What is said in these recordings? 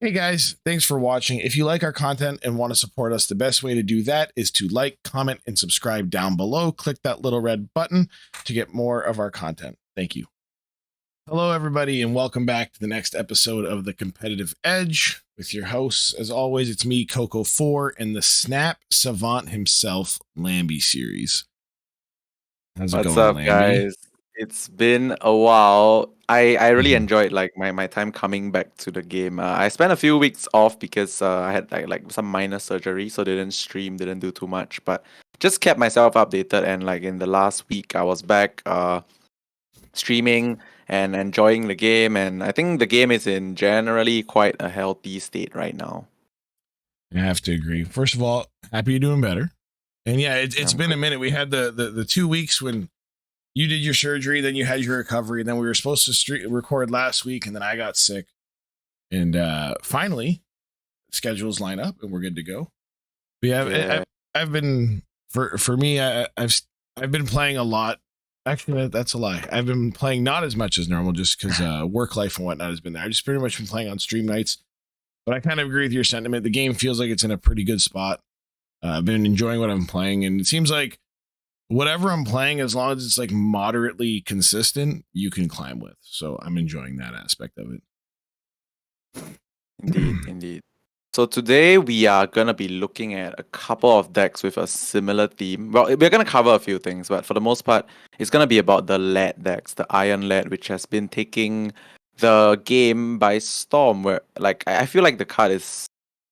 Hey guys, thanks for watching. If you like our content and want to support us, the best way to do that is to like, comment, and subscribe down below. Click that little red button to get more of our content. Thank you. Hello, everybody, and welcome back to the next episode of The Competitive Edge with your hosts. As always, it's me, Coco4, and the Snap Savant himself, LambySeries. How's it What's going, up, Lamby? guys? It's been a while. I really enjoyed like my time coming back to the game. I spent a few weeks off because I had like some minor surgery, so didn't stream, didn't do too much, but just kept myself updated. And like in the last week, I was back streaming and enjoying the game. And I think the game is in generally quite a healthy state right now. I have to agree. First of all, happy you're doing better. And yeah, it's I'm been a quite minute. We had the 2 weeks when you did your surgery, then you had your recovery, and then we were supposed to record last week, and then I got sick. And finally, schedules line up, and we're good to go. But yeah, yeah. I've been for me, I've been playing a lot. Actually, that's a lie. I've been playing not as much as normal, just because work life and whatnot has been there. I just pretty much been playing on stream nights. But I kind of agree with your sentiment. The game feels like it's in a pretty good spot. I've been enjoying what I'm playing, and it seems like whatever I'm playing, as long as it's like moderately consistent, you can climb with. So I'm enjoying that aspect of it. Indeed. So today we are gonna be looking at a couple of decks with a similar theme. Well, we're gonna cover a few things, but for the most part, it's gonna be about the lead decks, the iron lead, which has been taking the game by storm. Where like I feel like the card is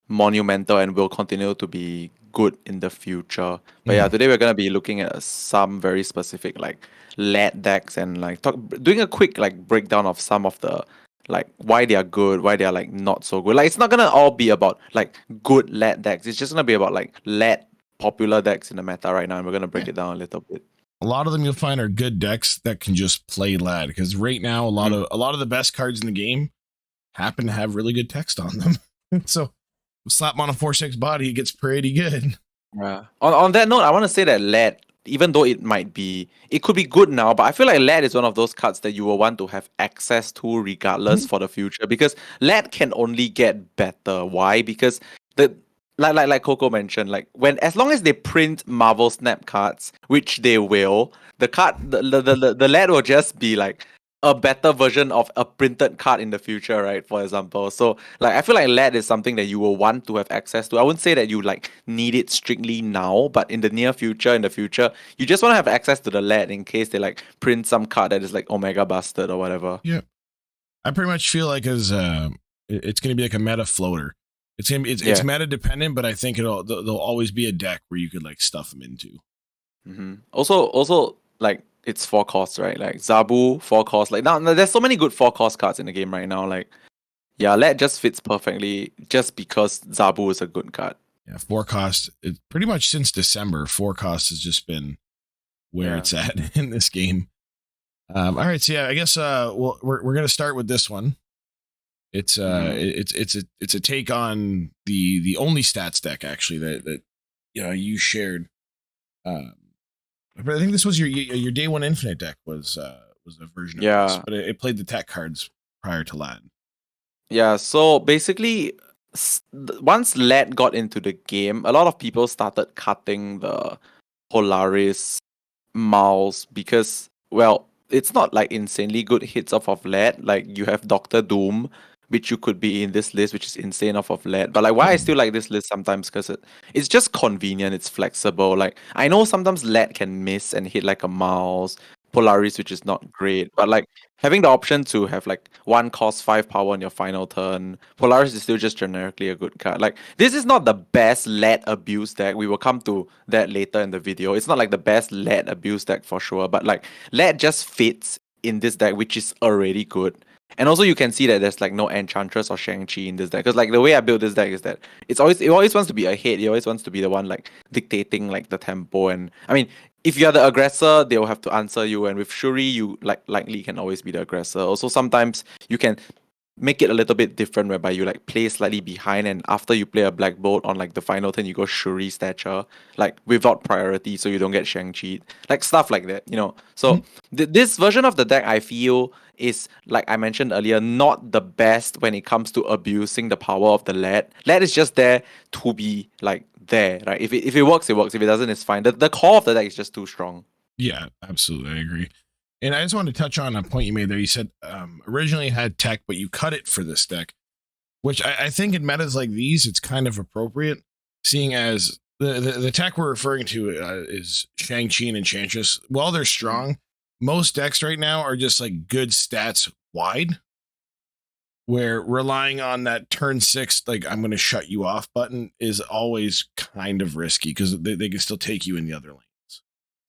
monumental and will continue to be good in the future. But yeah, today we're gonna be looking at some very specific like lead decks and like doing a quick like breakdown of some of the like why they are good, why they are like not so good. Like it's not gonna all be about like good lead decks. It's just gonna be about like lead popular decks in the meta right now, and we're gonna break it down a little bit. A lot of them you'll find are good decks that can just play lad, because right now a lot of the best cards in the game happen to have really good text on them. So slap him on a 4/6 body, it gets pretty good. Yeah. On that note, I want to say that lead, even though it could be good now, but I feel like lead is one of those cards that you will want to have access to regardless for the future, because lead can only get better. Why? Because the like Coco mentioned, like when as long as they print Marvel Snap cards, which they will, the lead will just be like a better version of a printed card in the future, right? For example. So like I feel like lead is something that you will want to have access to. I wouldn't say that you like need it strictly now, but in the near future, you just want to have access to the lead in case they like print some card that is like Omega busted or whatever. Yeah, I pretty much feel like it's going to be like a meta floater. It's meta dependent, but I think there'll always be a deck where you could like stuff them into. Also like it's 4 costs, right? Like Zabu 4 costs. Like now there's so many good 4 cost cards in the game right now. Like yeah, lead just fits perfectly just because Zabu is a good card. Yeah, 4 cost. It pretty much since December, 4 cost has just been where it's at in this game. All right, so yeah, I guess we're gonna start with this one. It's it's a take on the only stats deck actually that you shared. But I think this was your day one infinite deck was a version of this, but it played the tech cards prior to LAD. Yeah, so basically, once LED got into the game, a lot of people started cutting the Polaris mouse because, well, it's not like insanely good hits off of LED. Like you have Doctor Doom, which you could be in this list, which is insane off of LED. But like, why I still like this list sometimes because it's just convenient, it's flexible. Like I know sometimes LED can miss and hit like a mouse. Polaris, which is not great, but like having the option to have like 1 cost 5 power on your final turn, Polaris is still just generically a good card. Like this is not the best lead abuse deck. We will come to that later in the video. It's not like the best lead abuse deck for sure, but like lead just fits in this deck, which is already good. And also you can see that there's like no Enchantress or Shang-Chi in this deck. Because like the way I built this deck is that it always wants to be ahead. It always wants to be the one like dictating like the tempo. And I mean, if you're the aggressor, they'll have to answer you. And with Shuri, you likely can always be the aggressor. Also, sometimes you can make it a little bit different, whereby you like play slightly behind, and after you play a Black Bolt on like the final turn, you go Shuri Stature, like without priority, so you don't get Shang-Chi, like stuff like that, you know. So Mhm. this version of the deck, I feel, is like I mentioned earlier, not the best when it comes to abusing the power of the lead. Lead is just there to be like there, right? If it works, it works. If it doesn't, it's fine. The core of the deck is just too strong. Yeah, absolutely. I agree. And I just wanted to touch on a point you made there. You said originally it had tech, but you cut it for this deck, which I think in metas like these, it's kind of appropriate, seeing as the tech we're referring to is Shang-Chi and Enchantress. While they're strong, most decks right now are just like good stats wide, where relying on that turn 6, like I'm going to shut you off button is always kind of risky because they can still take you in the other lanes,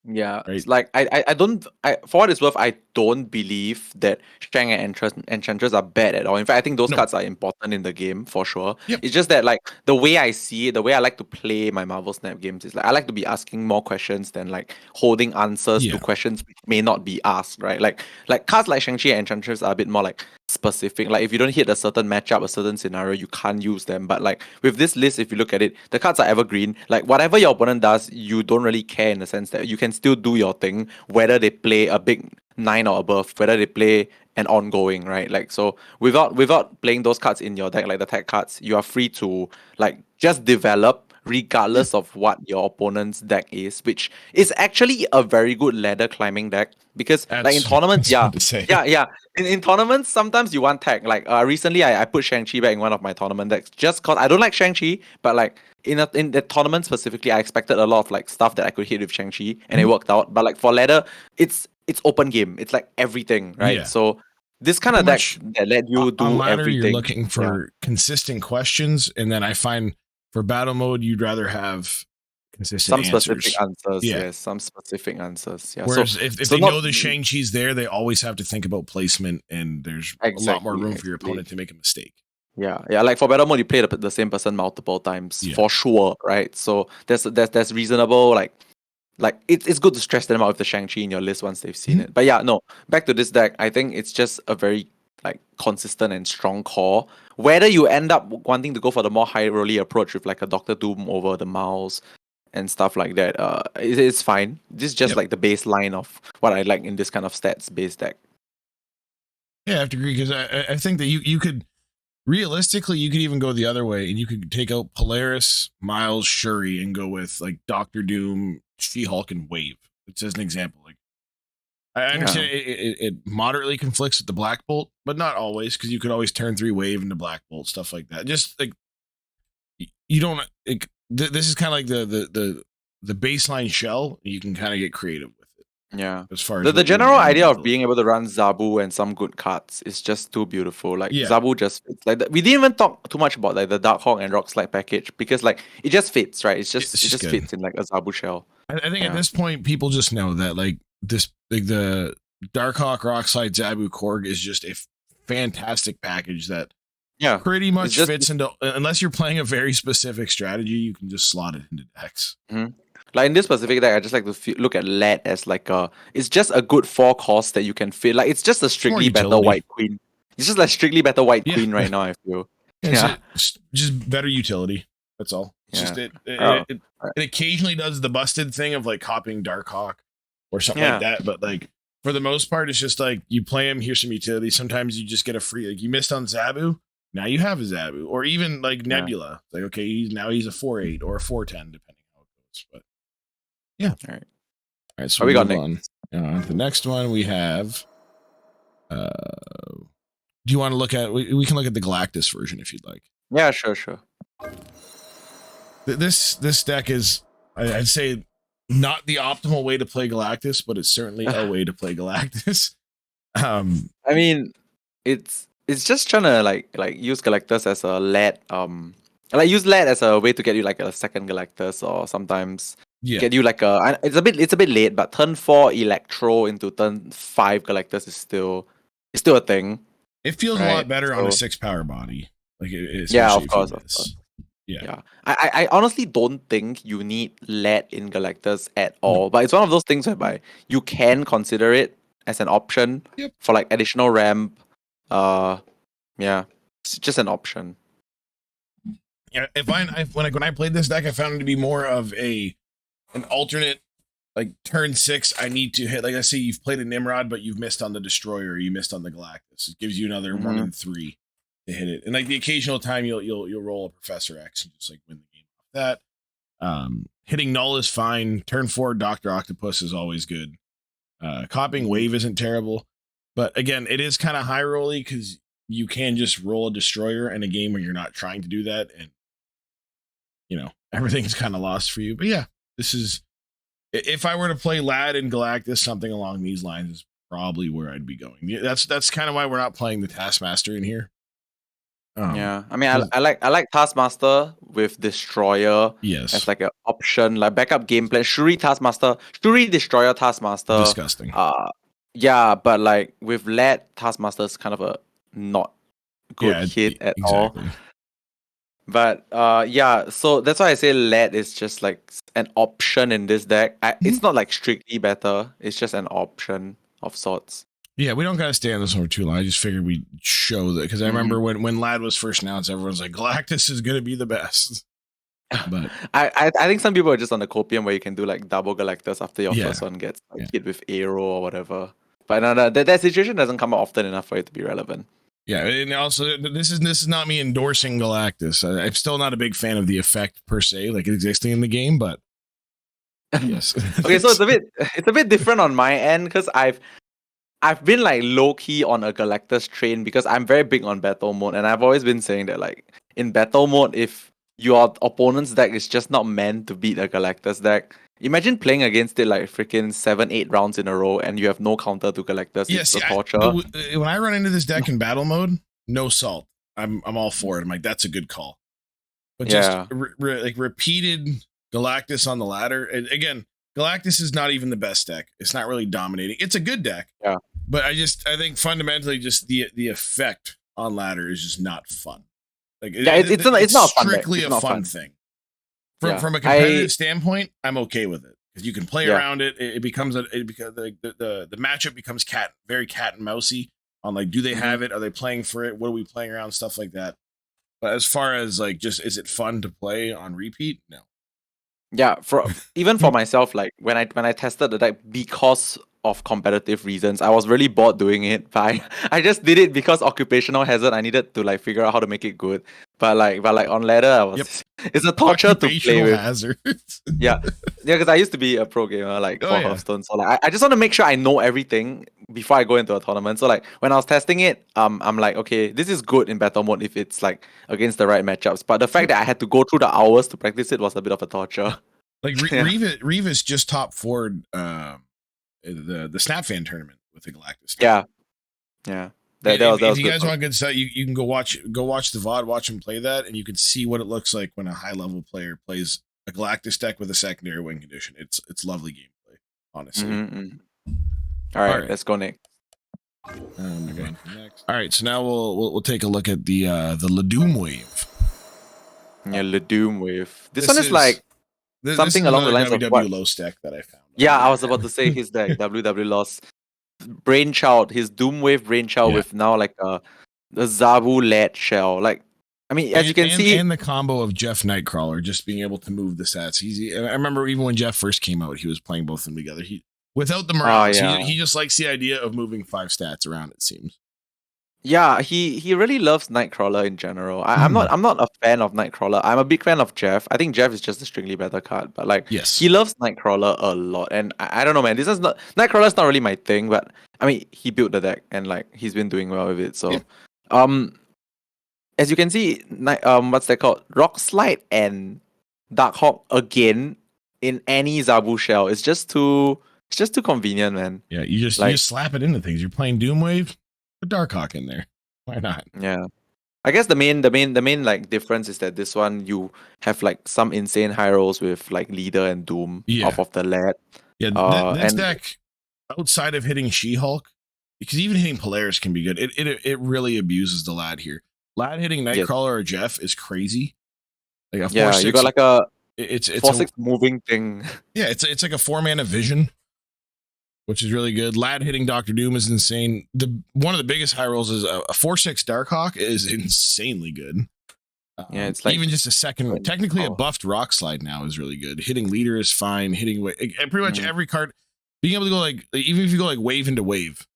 Yeah, it's right? like I don't for what it's worth, I don't believe that Shang and Enchantress are bad at all. In fact, I think those No. cards are important in the game for sure. Yep. It's just that like the way I see it, the way I like to play my Marvel Snap games is like I like to be asking more questions than like holding answers to Yeah. questions which may not be asked, right? Like cards like Shang-Chi and Enchantress are a bit more like specific. Like if you don't hit a certain matchup, a certain scenario, you can't use them. But like with this list, if you look at it, the cards are evergreen. Like whatever your opponent does, you don't really care, in the sense that you can still do your thing, whether they play a big 9 or above, whether they play an ongoing, right? Like so without playing those cards in your deck, like the tech cards, you are free to like just develop Yeah. regardless of what your opponent's deck is, which is actually a very good ladder climbing deck, because like in That's tournaments, that's yeah, what to say. yeah. In tournaments, sometimes you want tech. Like recently, I put Shang-Chi back in one of my tournament decks just cause I don't like Shang-Chi, but like in the tournament specifically, I expected a lot of like stuff that I could hit with Shang-Chi, and it Mhm. worked out. But like for ladder, it's open game. It's like everything, right? Yeah. So this kind Pretty of deck much that let you on do ladder, you're everything. looking Yeah, for consistent questions, and then I find for battle mode, you'd rather have consistent some specific answers. answers. Yeah. Yes, some specific answers. Yeah. So Whereas if so they not know the Shang-Chi's there, they always have to think about placement, and there's a lot more room for your exactly. opponent to make a mistake. Yeah. Like for battle mode, you play the same person multiple times Yeah. for sure, right? So there's reasonable like it's good to stress them out with the Shang-Chi in your list once they've seen Mhm. it. But yeah, no, back to this deck, I think it's just a very like consistent and strong core. Whether you end up wanting to go for the more high rolly approach with like a Doctor Doom over the mouse and stuff like that, it's fine. This is just Yep. like the baseline of what I like in this kind of stats based deck. Yeah, I have to agree because I think that you could realistically you could even go the other way and you could take out Polaris, Miles, Shuri, and go with like Doctor Doom, She-Hulk, and Wave. It's as an example. Like I Yeah. understand it moderately conflicts with the Black Bolt, but not always because you could always turn 3 Wave into Black Bolt, stuff like that. Just like you don't like this is kind of like the baseline shell. You can kind of get creative with it Yeah. as far as The what you want general to end idea up of building. being able to run Zabu and some good cards is just too beautiful. Like Yeah, Zabu just fits. Like we didn't even talk too much about like the Dark Hawk and Rock Slide package, because like it just fits, right? it's It just just good. fits in like a Zabu shell. I think at Yeah. this point, people just know that like this, like the Darkhawk Rockslide Zabu Korg is just a fantastic package that Yeah. pretty It's much just fits into, unless you're playing a very specific strategy, you can just slot it into decks. mhm. Like in this specific deck, I just like to look at LED as like it's just a good 4 cost that you can fit. Like it's just a It's more strictly better utility. white queen. It's just like strictly better white Yeah, queen right now, I feel. Yeah. it's just better utility. That's all. It's just Yeah. Oh. Right. it occasionally does the busted thing of like copying Darkhawk or something like Yeah. that, but like for the most part, it's just like you play him. Here's some utility. Sometimes you just get a free, like you missed on Zabu. Now you have a Zabu, or even like Yeah. Nebula. Like okay, he's a 4/8 or a 4/10, depending on how it goes. But yeah, All right. all right. So What we we'll got move next? on. The next one we have. Do you want to look at? We can look at the Galactus version if you'd like. Yeah, sure. This deck is, I'd say, not the optimal way to play Galactus, but it's certainly a way to play Galactus. I mean, it's just trying to like use Galactus as a lead like use lead as a way to get you like a second Galactus, or sometimes Yeah, get you like it's a bit late, but turn 4 Electro into turn 5 Galactus is still a thing, it feels a right? lot better on a So 6 power body, like yeah, especially of if you course, of course. miss. Yeah, Yeah. I honestly don't think you need lead in Galactus at no, all. But it's one of those things whereby you can consider it as an option yep, for like additional ramp. Uh Yeah, it's just an option. Yeah, when I played this deck, I found it to be more of an alternate. Like turn 6, I need to hit. Like I say, you've played a Nimrod, but you've missed on the Destroyer, or you missed on the Galactus. It gives you another 1 and 3 to hit it. And like the occasional time, you'll roll a Professor X and just like win the game off that. Hitting Null is fine. Turn 4, Doctor Octopus is always good. Copying Wave isn't terrible, but again, it is kind of high rolly because you can just roll a Destroyer in a game where you're not trying to do that, and everything's kind of lost for you. But yeah, this is. If I were to play Lad and Galactus, something along these lines is probably where I'd be going. Yeah, that's kind of why we're not playing the Taskmaster in here. Yeah, I mean, I like Taskmaster with Destroyer as like an option, like backup game plan. Shuri Destroyer Taskmaster. Disgusting. Yeah, but like with Lad, Taskmaster is kind of a not good hit at all. But so that's why I say Lad is just like an option in this deck. It's not like strictly better. It's just an option of sorts. Yeah, we don't gotta stay on this one for too long. I just figured we'd show that because I remember when Lad was first announced, everyone's like, Galactus is gonna be the best. But I think some people are just on the copium where you can do like double Galactus after your first one gets hit with arrow or whatever. But no, that situation doesn't come up often enough for it to be relevant. Yeah, and also this is not me endorsing Galactus. I'm still not a big fan of the effect per se, like existing in the game, but yes. Okay, so it's a bit different on my end because I've been like low key on a Galactus train because I'm very big on battle mode, and I've always been saying that like in battle mode, if your opponent's deck is just not meant to beat a Galactus deck, imagine playing against it like freaking 7-8 rounds in a row and you have no counter to Galactus. It's a torture. When I run into this deck in battle mode, no salt. I'm all for it. I'm like, that's a good call. But just like repeated Galactus on the ladder. And again, Galactus is not even the best deck. It's not really dominating. It's a good deck. Yeah. But I think fundamentally just the effect on ladder is just not fun. Like it's not strictly a fun thing. From a competitive standpoint, I'm okay with it because you can play around it. It becomes the matchup becomes very cat and mousey on like, do they have it? Are they playing for it? What are we playing around? Stuff like that. But as far as like, just is it fun to play on repeat? No. Yeah, even for myself, like when I tested the deck because of competitive reasons, I was really bored doing it. But I just did it because occupational hazard. I needed to like figure out how to make it good. But like on ladder, I was it's a torture to play with. Hazard. yeah, because I used to be a pro gamer like for Hearthstone, so like I just want to make sure I know everything before I go into a tournament. So like when I was testing it, I'm like, okay, this is good in battle mode if it's like against the right matchups. But the fact that I had to go through the hours to practice it was a bit of a torture. Like Revis just top forward the Snap Fan tournament with the Galactus. Yeah. If you guys want good stuff, you can go watch the VOD, watch him play that, and you can see what it looks like when a high level player plays a Galactus deck with a secondary win condition. It's lovely gameplay, honestly. All right, let's go next. Okay. All right, so now we'll take a look at the Ladum Wave. Yeah, Ladum Wave. This one is like something along the lines of WW Lost deck that I found. Yeah, I was about to say his deck, WW Lost brainchild, his Doomwave brainchild with now like the Zabu Lad shell. Like, I mean, as you can see, and the combo of Jeff Nightcrawler just being able to move the stats. I remember even when Jeff first came out, he was playing both of them together. Without the Morales, he just likes the idea of moving 5 stats around. It seems. Yeah, he really loves Nightcrawler in general. I'm not a fan of Nightcrawler. I'm a big fan of Jeff. I think Jeff is just a strictly better card, but like he loves Nightcrawler a lot. And I don't know, man. Nightcrawler's not really my thing, but I mean he built the deck and like he's been doing well with it. So as you can see, what's that called? Rock Slide and Darkhawk again in any Zabu shell. It's just too convenient, man. Yeah, you just slap it into things. You're playing Doomwave. Put Darkhawk in there. Why not? Yeah. I guess the main like difference is that this one you have like some insane high rolls with like Leader and Doom off of the Lad. Yeah, this deck outside of hitting She-Hulk, because even hitting Polaris can be good. It really abuses the Lad here. Lad hitting Nightcrawler or Jeff is crazy. Like a 4/6, you got like a it's 4/6 moving thing. Yeah, it's like a 4-mana vision which is really good. Lad hitting Doctor Doom is insane. One of the biggest high rolls is a 4/6 Darkhawk is insanely good. Yeah, it's like even just a second, technically a buffed Rock Slide now is really good. Hitting leader is fine. Hitting pretty much every card, being able to go like even if you go like wave into wave,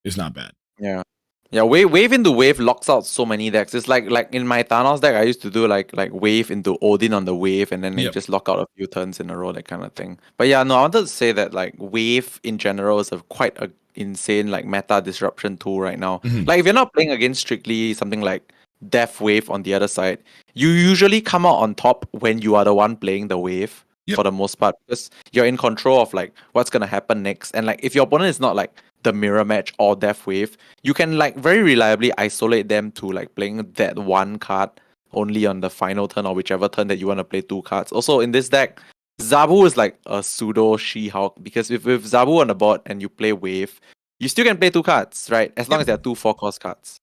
is not bad. Yeah. Yeah, wave into wave locks out so many decks. It's like in my Thanos deck, I used to do like wave into Odin on the wave, and then you just lock out a few turns in a row, that kind of thing. But yeah, no, I wanted to say that like wave in general is quite a insane like meta disruption tool right now. Like if you're not playing against strictly something like Death Wave on the other side, you usually come out on top when you are the one playing the wave for the most part, because you're in control of like what's gonna happen next. And like if your opponent is not like the mirror match or Death Wave, you can like very reliably isolate them to like playing that one card only on the final turn or whichever turn that you want to play 2 cards. Also in this deck, Zabu is like a pseudo She-Hulk, because if with Zabu on the board and you play Wave, you still can play 2 cards, right? As long as there are 2 4-cost cards.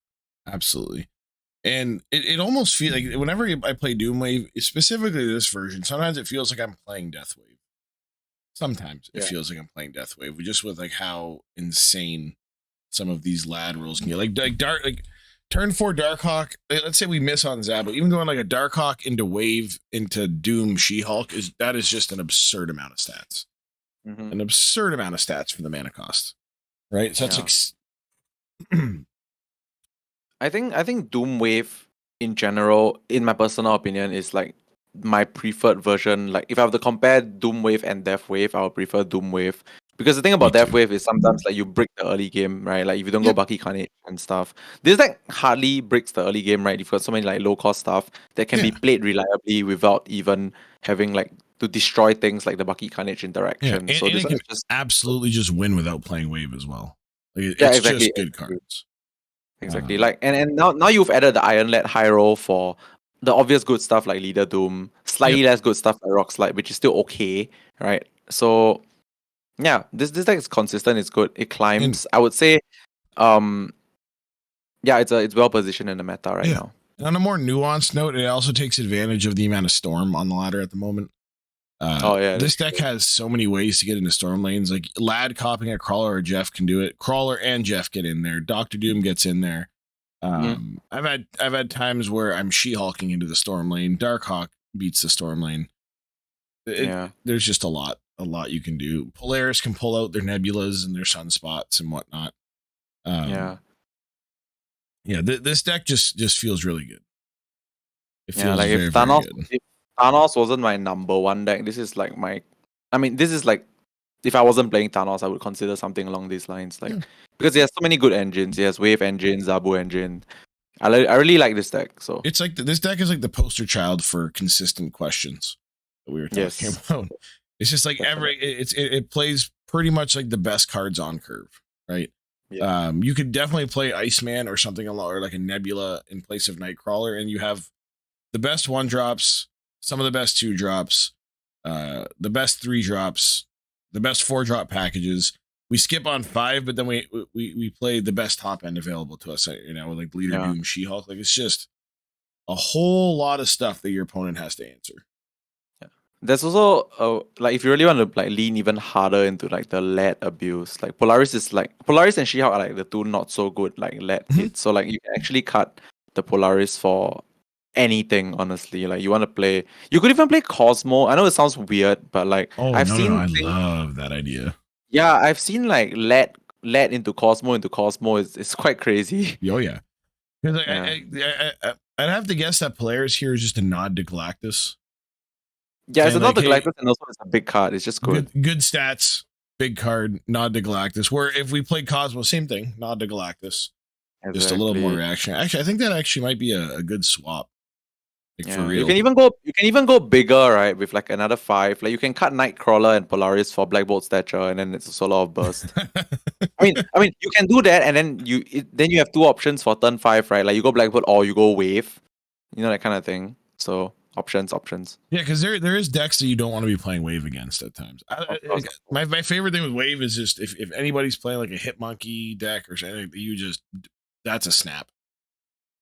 Absolutely. And it almost feels like whenever I play Doomwave, specifically this version, sometimes it feels like I'm playing Deathwave. Sometimes it feels like I'm playing Deathwave, just with like how insane some of these lad rules can get. Like turn 4 Darkhawk. Let's say we miss on Zabo. Even going like a Darkhawk into Wave into Doom She-Hulk is just an absurd amount of stats. An absurd amount of stats for the mana cost, right? So that's like. I think Doom Wave in general, in my personal opinion, is like my preferred version. Like if I have to compare Doom Wave and Death Wave, I would prefer Doom Wave. Because the thing about Death Wave is sometimes like you break the early game, right? Like if you don't go Bucky Carnage and stuff. This deck hardly breaks the early game, right? You've got so many like low cost stuff that can be played reliably without even having like to destroy things like the Bucky Carnage interaction. And, so and this it can just absolutely just win without playing Wave as well. Like it's exactly, just good cards. Exactly. Like and now you've added the Iron Lad high roll for the obvious good stuff like Leader Doom, slightly less good stuff like Rock Slide, which is still okay, right? So yeah, this deck is consistent, it's good, it climbs. I would say it's well positioned in the meta right now. And on a more nuanced note, it also takes advantage of the amount of storm on the ladder at the moment. This deck has so many ways to get into storm lanes. Like Lad copying a Crawler or Jeff can do it. Crawler and Jeff get in there. Doctor Doom gets in there. I've had times where I'm She-Hulking into the storm lane. Darkhawk beats the storm lane. There's just a lot you can do. Polaris can pull out their nebulas and their sunspots and whatnot. This deck just feels really good. It feels like very, if Thanos, very good. if Thanos wasn't my number one deck, this is like this is like if I wasn't playing Thanos, I would consider something along these lines. Like because he has so many good engines. He has Wave engine, Zabu engine. I really like this deck. So it's like this deck is like the poster child for consistent questions that we were talking about. It's just like it plays pretty much like the best cards on curve, right? You could definitely play Iceman or something or like a Nebula in place of Nightcrawler, and you have the best 1-drops, some of the best 2-drops, the best 3-drops, the best 4-drop packages. We skip on 5, but then we play the best top end available to us, with like Leader Doom, She-Hulk. Like it's just a whole lot of stuff that your opponent has to answer. There's also like if you really want to like lean even harder into like the lead abuse, like Polaris and She-Hulk are like the 2 not so good like lead hits. So like you can actually cut the Polaris for anything, honestly. Like you want to play, you could even play Cosmo. I know it sounds weird, but like I love that idea. Yeah, I've seen like lead into Cosmo is quite crazy. Oh yeah, because I'd have to guess that Polaris here is just a nod to Galactus. Yeah, it's not the Galactus, and also it's a big card. It's just good. Good stats, big card, nod to Galactus. Where if we played Cosmo, same thing, nod to Galactus. Exactly. Just a little more reaction. Actually, I think that actually might be a good swap. Like for real. You can even go bigger, right? With like another 5. Like you can cut Nightcrawler and Polaris for Black Bolt Stature, and then it's a solo of burst. I mean, you can do that, and then you have 2 options for turn 5, right? Like you go Black Bolt or you go Wave, that kind of thing. So options. Yeah, because there is decks that you don't want to be playing Wave against at times. My favorite thing with Wave is just if anybody's playing like a Hitmonkey deck or something, that's a snap.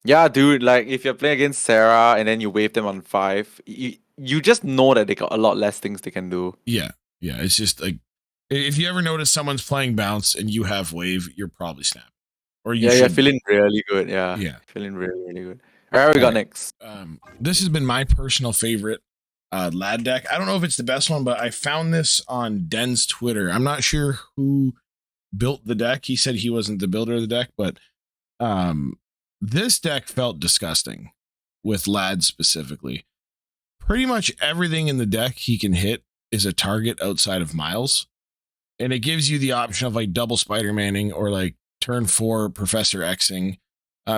Yeah, dude. Like if you're playing against Sarah and then you wave them on 5, you just know that they got a lot less things they can do. Yeah. It's just like If you ever notice someone's playing bounce and you have wave, you're probably snapping, or you Yeah, yeah, should be. feeling really good. Yeah, Yeah. feeling really, really good. All right, what we All got right. next? This has been my personal favorite lad deck. I don't know if it's the best one, but I found this on Den's Twitter. I'm not sure who built the deck. He said he wasn't the builder of the deck, but um, this deck felt disgusting with lad specifically. Pretty much everything in the deck he can hit is a target outside of Miles, and it gives you the option of like double Spider-Manning or like turn 4 Professor Xing.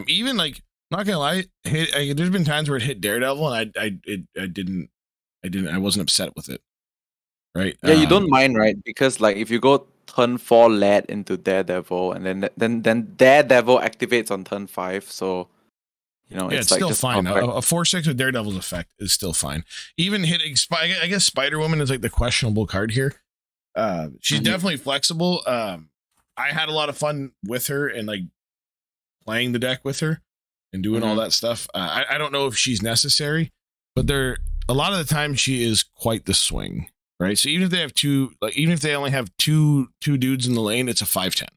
Even like, not gonna lie, there's been times where it hit Daredevil and I wasn't upset with it. Right? Yeah, you don't mind, right? Because like if you go turn 4 led into Daredevil, and then Daredevil activates on turn 5, so Yeah, it's it's like still just fine. perfect. A 4/6 with Daredevil's effect is still fine. Even hitting, I guess Spider Woman is like the questionable card here. She's Mhm. definitely flexible. I had a lot of fun with her and like playing the deck with her and doing all Mhm. that stuff. I don't know if she's necessary, but a lot of the time she is quite the swing, right? So even if they have even if they only have two dudes in the lane, it's a 5/10.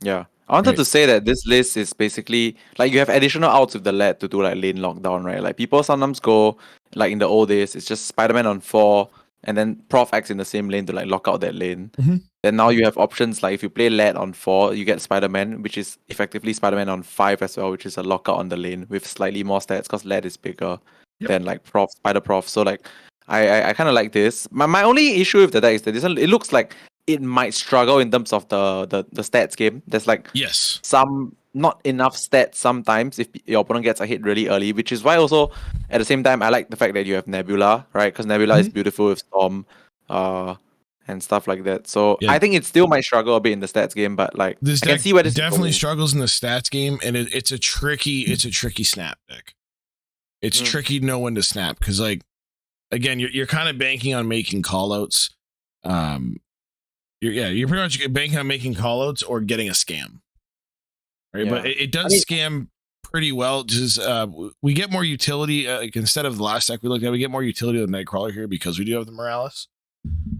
Yeah. I wanted Right. to say that this list is basically like you have additional outs with the lead to do like lane lockdown, right? Like people sometimes go like in the old days, it's just Spider-Man on 4 and then Prof X in the same lane to like lock out that lane. Mhm. Then now you have options like if you play lead on 4, you get Spider-Man, which is effectively Spider-Man on 5 as well, which is a lockout on the lane with slightly more stats because lead is bigger Yep. than like Prof Spider Prof. So like I kind of like this. My only issue with the deck is that it looks like it might struggle in terms of the stats game. There's like Yes. some not enough stats sometimes if your opponent gets a hit really early, which is why also at the same time I like the fact that you have Nebula, right? Because Nebula is Mhm. beautiful with Storm, and stuff like that. So Yeah. I think it still might struggle a bit in the stats game, but like This I can deck see where this is definitely going. struggles in the stats game, and it's a tricky snap deck. It's Mm, tricky to know when to snap because, like, again, you're kind of banking on making callouts. Um, you're pretty much banking on making callouts or getting a scam, right? But yeah. it I does mean, scam pretty well. Just we get more utility like instead of the last deck we looked at, we get more utility with Nightcrawler here because we do have the Morales.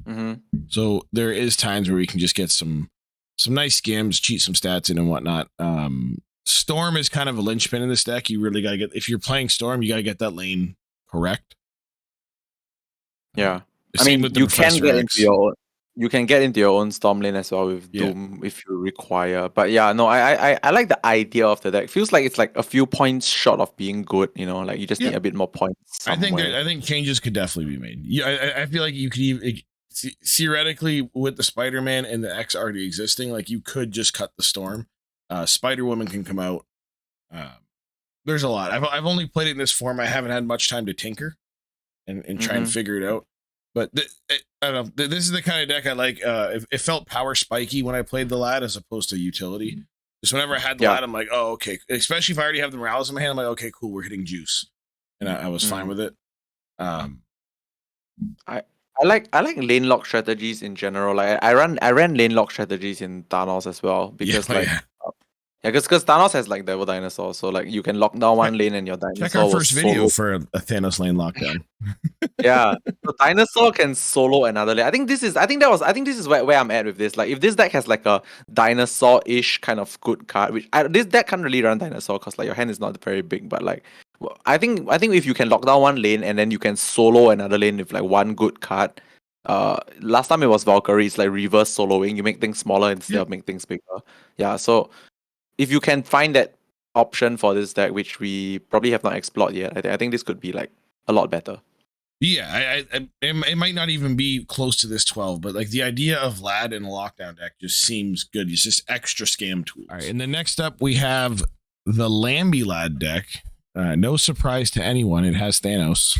mhm. So there is times where we can just get some nice scams, cheat some stats in and whatnot. Storm is kind of a linchpin in this deck. You really got to get, if you're playing Storm, you got to get that lane correct. Yeah. I Same mean, with the Professor X. you can get into your own storm lane as well with Yeah. Doom if you require. But yeah, no, I like the idea of the deck. Feels like it's like a few points short of being good, like you just Yeah. need a bit more points somewhere. I think changes could definitely be made. Yeah, I feel like you could even theoretically with the Spider-Man and the X already existing, like you could just cut the Storm. Spider-Woman can come out. Um, there's a lot. I've only played it in this form. I haven't had much time to tinker and try and Mm-hmm. figure it out. But I don't know. This is the kind of deck I like. It felt power spiky when I played the lad as opposed to utility. Just whenever I had the Yeah. lad, I'm like, oh, okay. Especially if I already have the Morales in my hand, I'm like, okay, cool, we're hitting juice, and I was fine Mm. with it. Um, I like lane lock strategies in general. Like I ran lane lock strategies in Thanos as well yeah, because oh, like yeah. because Thanos has like Devil Dinosaur, so like you can lock down Check, one lane and your check our dinosaur will first video solo. for a Thanos lane lockdown. Yeah, so dinosaur can solo another lane. I think this is where I'm at with this. Like if this deck has like a dinosaur-ish kind of good card, this deck can't really run dinosaur because like your hand is not very big, but like I think if you can lock down one lane and then you can solo another lane with like one good card. Last time it was Valkyrie, it's like reverse soloing. You make things smaller instead Yeah, of make things bigger. Yeah, so if you can find that option for this deck, which we probably have not explored yet, I think this could be like a lot better. yeah. It might not even be close to this 12, but like the idea of lad in a lockdown deck just seems good. It's just extra scam tools. All right, and then next up we have the Lamby lad deck. No surprise to anyone, it has Thanos.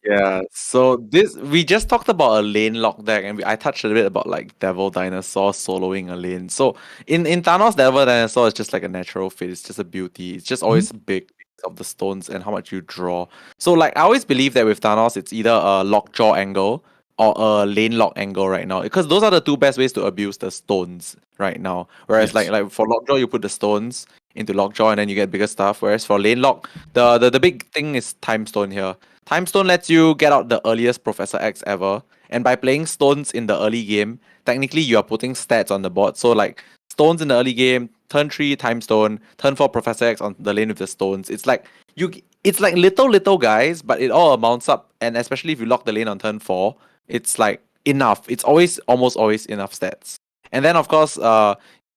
Yeah, so this we just talked about a lane lock deck, and I touched a bit about like Devil Dinosaur soloing a lane. So in Thanos, Devil Dinosaur is just like a natural fit. It's just a beauty. It's just always big because of the stones and how much you draw. So like I always believe that with Thanos, it's either a lockjaw angle or a lane lock angle right now, because those are the two best ways to abuse the stones right now. Whereas Yes. like for lockjaw, you put the stones into lockjaw and then you get bigger stuff. Whereas for lane lock, the big thing is time stone here. Time Stone lets you get out the earliest Professor X ever. And by playing stones in the early game, technically you are putting stats on the board. So like stones in the early game, turn 3 Time Stone, turn 4 Professor X on the lane with the stones. It's like little guys, but it all amounts up. And especially if you lock the lane on turn 4, it's like enough. It's almost always enough stats. And then of course,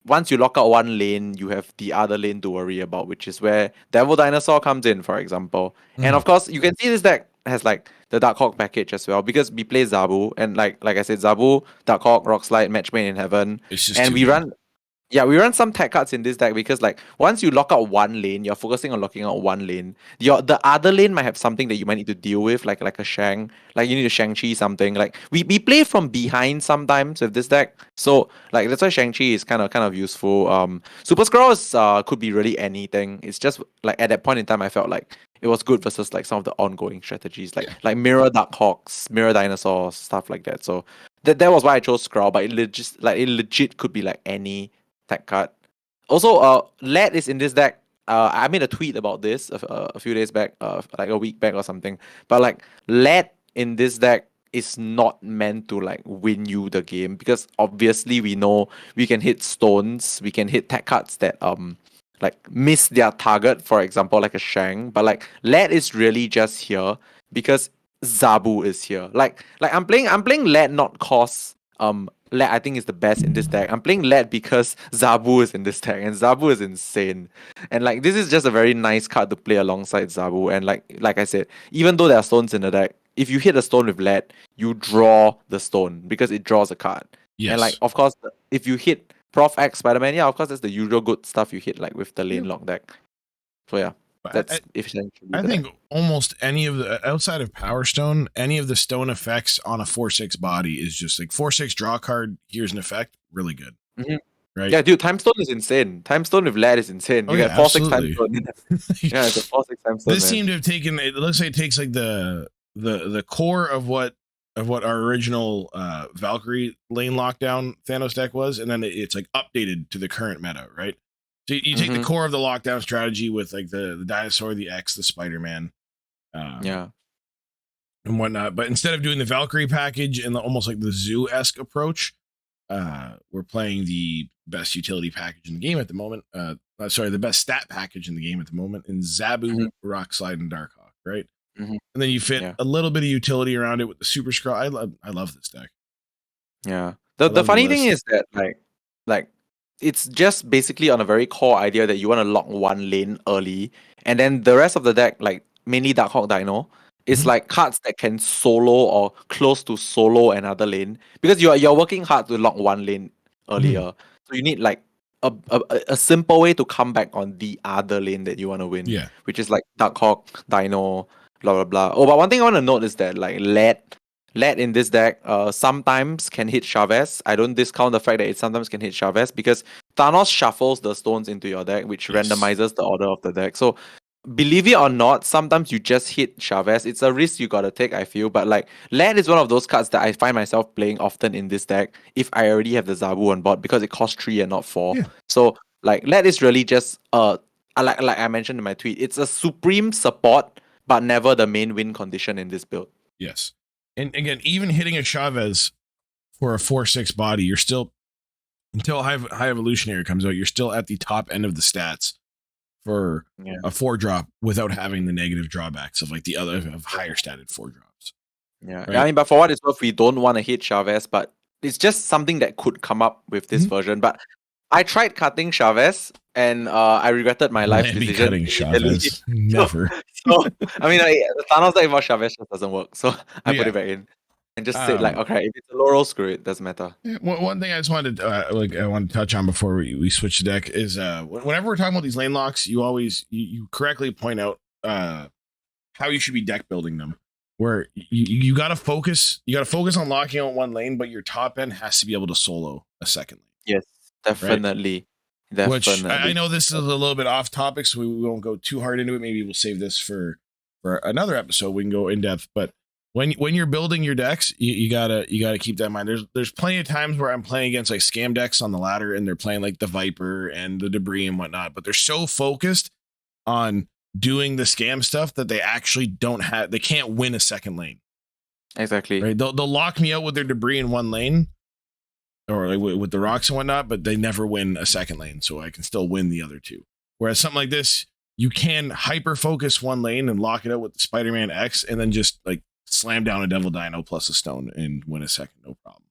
once you lock out one lane, you have the other lane to worry about, which is where Devil Dinosaur comes in, for example. And of course, you can see this deck has like the Darkhawk package as well, because we play Zabu, and like I said, Zabu, Darkhawk, Rockslide, Matchmade in Heaven, It's just and too we good. run. Yeah, we run some tech cards in this deck because like once you lock out one lane, you're focusing on locking out one lane. The other lane might have something that you might need to deal with, like a Shang, like you need to Shang-Chi something. Like we play from behind sometimes with this deck. So like that's why Shang-Chi is kind of useful. Super Scrolls could be really anything. It's just like at that point in time I felt like it was good versus like some of the ongoing strategies, like Yeah. like Mirror Darkhawks, Mirror Dinosaurs, stuff like that. So that was why I chose Scroll, but it legit could be like any tech card. Also, Led is in this deck. I made a tweet about this a few days back, like a week back or something. But like Led in this deck is not meant to like win you the game, because obviously we know we can hit stones, we can hit tech cards that like miss their target, for example, like a Shang. But like Led is really just here because Zabu is here. Like I'm playing Led not cause Led I think is the best in this deck. I'm playing Led because Zabu is in this deck, and Zabu is insane. And like this is just a very nice card to play alongside Zabu. And like I said, even though there are stones in the deck, if you hit a stone with Led, you draw the stone because it draws a card. And like Yes. of course, if you hit Prof X Spider-Man, yeah, of course that's the usual good stuff you hit like with the lane Yep. lock deck. So yeah, But that's essentially I the deck. think almost any of the outside of Power Stone, any of the stone effects on a 4/6 body is just like 4/6 draw card. Here's an effect, really good, Mhm. right? Yeah, dude, Time Stone is insane. Time Stone with Lad is insane. Oh You yeah, get 4/6 Time absolutely. Stone. Yeah, it's a 4/6 Time Stone, This man. seemed to have taken. It looks like it takes like the core of what our original Valkyrie lane lockdown Thanos deck was, and then it's like updated to the current meta, right? So you take the Mm-hmm. core of the lockdown strategy with like the dinosaur, the X, the Spider-Man, Yeah. and whatnot. But instead of doing the Valkyrie package and almost like the zoo-esque approach, we're playing the best utility package in the game at the moment. Sorry, the best stat package in the game at the moment in Zabu, Rockslide, and Darkhawk, right? Mm-hmm. And then you fit Yeah. a little bit of utility around it with the Super Scroll. I love this deck. Yeah. I The love the funny thing list. is that like it's just basically on a very core idea that you want to lock one lane early, and then the rest of the deck, like mainly Darkhawk Dino, is Mhm. like cards that can solo or close to solo another lane, because you're working hard to lock one lane earlier. Mhm. So you need like a simple way to come back on the other lane that you want to win, Yeah. which is like Darkhawk, Dino, blah blah blah. Oh, but one thing I want to note is that like Led in this deck sometimes can hit Chavez. I don't discount the fact that it sometimes can hit Chavez, because Thanos shuffles the stones into your deck, which Yes. randomizes the order of the deck. So believe it or not, sometimes you just hit Chavez. It's a risk you gotta take, I feel. But like Led is one of those cards that I find myself playing often in this deck if I already have the Zabu on board, because it costs 3 and not 4. Yeah. So like Led is really just like I mentioned in my tweet, it's a supreme support, but never the main win condition in this build. Yes. And again, even hitting a Chavez for a 4/6 body, you're still, until high evolutionary comes out, you're still at the top end of the stats for Yeah. a 4-drop without having the negative drawbacks of like the other of higher statted 4-drops. Yeah, Right. I mean, but for what it's worth, we don't want to hit Chavez, but it's just something that could come up with this Mhm. version. But I tried cutting Chavez, and I regretted my life's Lamby decision cutting immediately. Chavez. So, Never. so I mean, the Thanos deck for Chavez just doesn't work. So I put Yeah. it back in and just said like, Um, okay, if it's a Laurel, screw it, doesn't matter. one thing I just wanted I want to touch on before we switch the deck is whenever we're talking about these lane locks, you always you correctly point out how you should be deck building them. Where you got to focus on locking out one lane, but your top end has to be able to solo a second lane. Yes, definitely, Which I definitely. know this is a little bit off topic, so we won't go too hard into it. Maybe we'll save this for another episode. We can go in depth, but when you're building your decks, you gotta keep that in mind. There's plenty of times where I'm playing against like scam decks on the ladder, and they're playing like the Viper and the Debris and whatnot, but they're so focused on doing the scam stuff that they actually don't have. They can't win a second lane. Exactly. Right? They'll lock me out with their debris in one lane, or like with the rocks and whatnot, but they never win a second lane, so I can still win the other two. Whereas something like this, you can hyper focus one lane and lock it out with the Spider-Man X, and then just like slam down a Devil Dino plus a stone and win a second, no problem.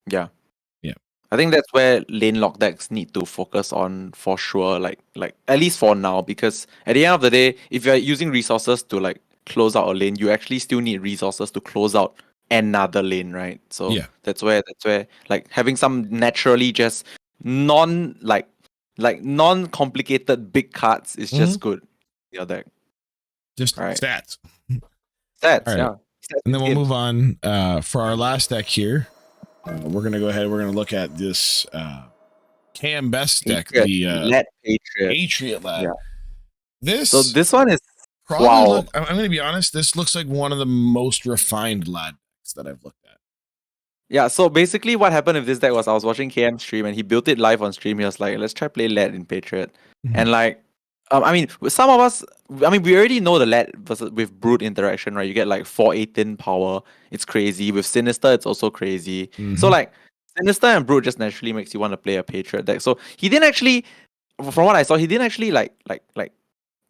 Yeah. Yeah. I think that's where lane lock decks need to focus on for sure, like at least for now, because at the end of the day, if you're using resources to like close out a lane, you actually still need resources to close out another lane, right? So Yeah. that's where like having some naturally just non non-complicated big cards is just good in your deck. Just Right. stats. Stats, All right. yeah. Stats And then we'll games. move on for our last deck here. We're going to go ahead. We're going to look at this Cam Best deck, Patriot, the Led Patriot. Patriot Lad. Yeah. This So this one is probably wow. I'm going to be honest. This looks like one of the most refined Lad decks that I've looked at. Yeah, so basically what happened with this deck was I was watching KM stream and he built it live on stream. He was like, let's try play LED in Patriot. And like, I mean, some of us, I mean, we already know the LED versus with Brute interaction, right? You get like 418 power. It's crazy. With Sinister, it's also crazy. So like, Sinister and Brute just naturally makes you want to play a Patriot deck. So he didn't actually, from what I saw, he didn't actually like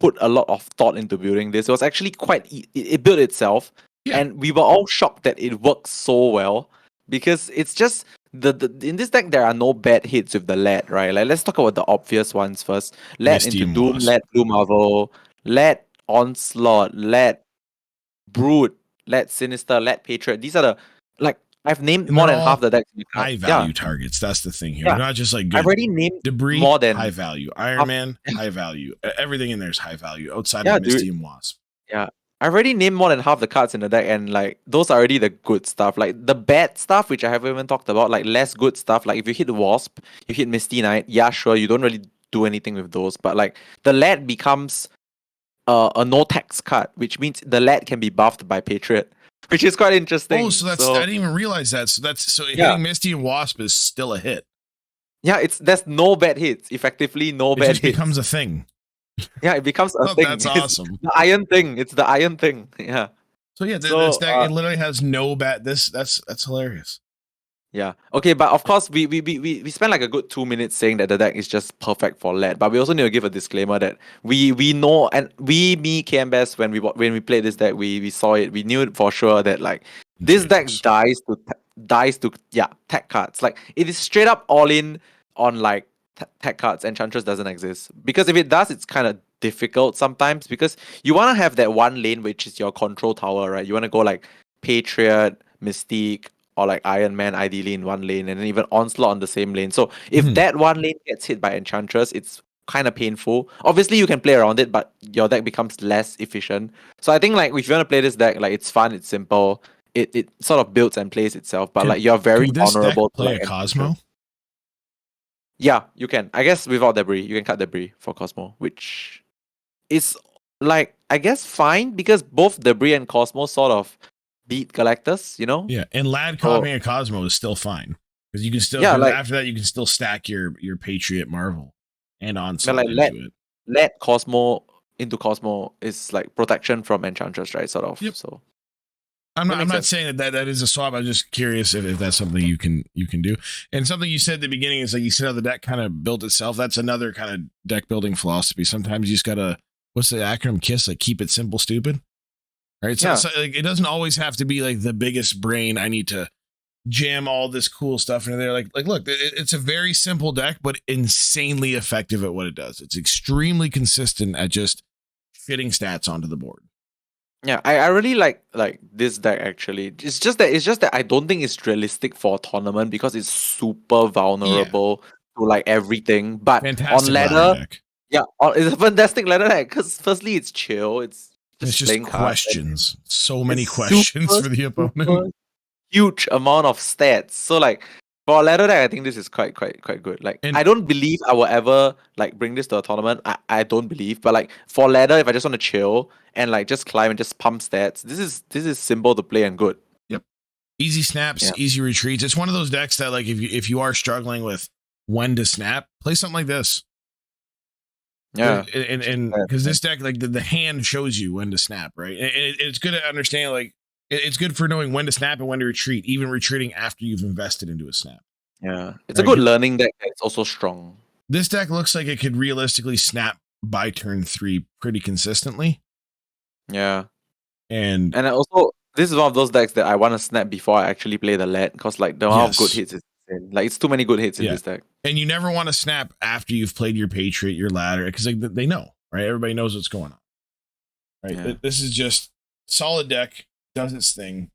put a lot of thought into building this. It was actually quite, it built itself. Yeah. And we were all shocked that it works so well. Because it's just the in this deck there are no bad hits with the LED, right? Like let's talk about the obvious ones first. LED Misty into and Doom, Wasp. LED Blue Marvel, LED Onslaught, LED Brood, LED Sinister, LED Patriot. These are the like I've named And more they're than all half the decks. high value targets. That's the thing here. Yeah. They're not just like I've good. already named Debris, more than high value. Iron Man, high value. Everything in there is high value outside of Misty and Wasp. Yeah. I've already named more than half the cards in the deck, and like those are already the good stuff. Like the bad stuff, which I haven't even talked about, like less good stuff. Like if you hit Wasp, you hit Misty Knight, yeah, sure, you don't really do anything with those. But like the LED becomes a no tax card, which means the LED can be buffed by Patriot, which is quite interesting. Oh, so that's I didn't even realize that. So hitting Misty and Wasp is still a hit. Yeah, there's no bad hits. Effectively, no bad hits. It becomes a thing. Yeah, it becomes a thing. That's awesome. It's the iron thing. It's the iron thing. Yeah. So yeah, this deck it literally has no bad. That's hilarious. Yeah. Okay, but of course we spent like a good 2 minutes saying that the deck is just perfect for LED. But we also need to give a disclaimer that we know, and me KM Best when we played this deck, we saw it. We knew for sure that like this deck dies to tech cards. Like it is straight up all in on like tech cards. Enchantress doesn't exist because if it does, it's kind of difficult sometimes because you want to have that one lane which is your control tower, right? You want to go like Patriot, Mystique, or like Iron Man ideally in one lane, and then even Onslaught on the same lane. So if that one lane gets hit by Enchantress, it's kind of painful. Obviously you can play around it, but your deck becomes less efficient. So I think like if you want to play this deck, like it's fun, it's simple, it sort of builds and plays itself, but like you're very vulnerable to play like a Cosmo. Yeah, you can. I guess without debris, you can cut debris for Cosmo, which is like I guess fine because both debris and Cosmo sort of beat Galactus, you know? Yeah, and Lad copying a Cosmo is still fine because you can still after that you can still stack your Patriot Marvel and Onslaught into it. Let Cosmo into Cosmo is like protection from Enchantress, right? Sort of. Yep. So I'm not saying that is a swap. I'm just curious if that's something you can do. And something you said at the beginning is like you said how the deck kind of built itself. That's another kind of deck building philosophy. Sometimes you just gotta what's the acronym KISS? Like keep it simple, stupid. Right. So, like, it doesn't always have to be like the biggest brain. I need to jam all this cool stuff into there. Like look, it's a very simple deck, but insanely effective at what it does. It's extremely consistent at just fitting stats onto the board. Yeah, I really like this deck actually. It's just that I don't think it's realistic for a tournament because it's super vulnerable to like everything. But fantastic on ladder, it's a fantastic ladder deck because firstly it's chill. It's just questions. So many questions for the opponent. Huge amount of stats. So like for a ladder deck, I think this is quite good. Like I don't believe I will ever like bring this to a tournament. I don't believe. But like for ladder, if I just want to chill and like just climb and just pump stats, this is simple to play and good. Yep. Easy snaps, easy retreats. It's one of those decks that like if you are struggling with when to snap, play something like this. Yeah. And because this deck, like the hand shows you when to snap, right? It's good to understand, like it's good for knowing when to snap and when to retreat, even retreating after you've invested into a snap. Yeah, it's a good learning deck. It's also strong. This deck looks like it could realistically snap by turn 3 pretty consistently. Yeah, and also this is one of those decks that I want to snap before I actually play the lead, because like the amount of good hits is insane. Like it's too many good hits in this deck. And you never want to snap after you've played your Patriot, your ladder, because like, they know, right? Everybody knows what's going on, right? Yeah. This is just solid deck, does its thing.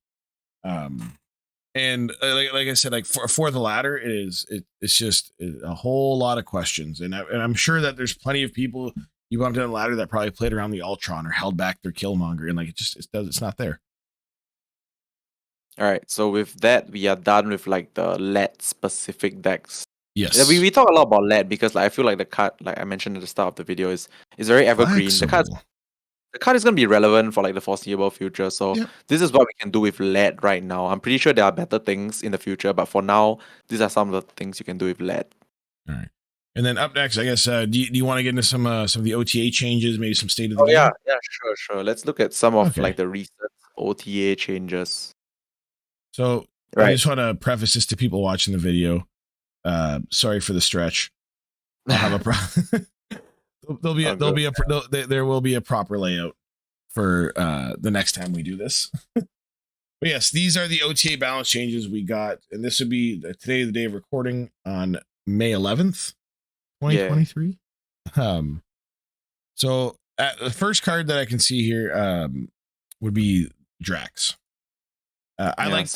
And like I said, like for the ladder, it's just a whole lot of questions, and I'm sure that there's plenty of people you bumped in the ladder that probably played around the Ultron or held back their Killmonger, and like it's not there. All right, so with that, we are done with like the LED specific decks. Yes, we talk a lot about LED because like, I feel like the card, like I mentioned at the start of the video, is very evergreen. The card is going to be relevant for like the foreseeable future. So this is what we can do with LED right now. I'm pretty sure there are better things in the future, but for now, these are some of the things you can do with LED. All right. And then up next, I guess, do you want to get into some of the OTA changes, maybe some state of the game? Yeah, sure. Let's look at some of like the recent OTA changes. So I just want to preface this to people watching the video. Sorry for the stretch. I'll have a there will be a proper layout for the next time we do this. But yes, these are the OTA balance changes we got, and this would be today, the day of recording on May 11th, 2023. So the first card that I can see here would be Drax. I like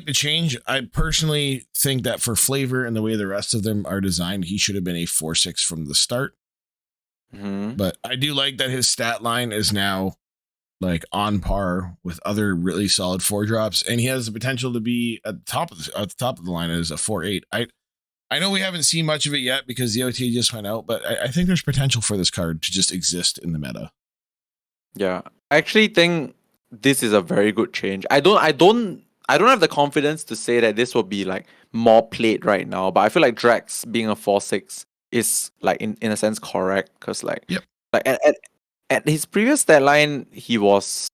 the change. I personally think that for flavor and the way the rest of them are designed, he should have been a 4/6 from the start. But I do like that his stat line is now like on par with other really solid 4-drops, and he has the potential to be at the top of the line as a 4/8. I know we haven't seen much of it yet because the OTA just went out, but I think there's potential for this card to just exist in the meta. Yeah, I actually think this is a very good change. I don't have the confidence to say that this will be like more played right now, but I feel like Drax being a 4/6 is like in a sense correct, because like like at his previous stat line he was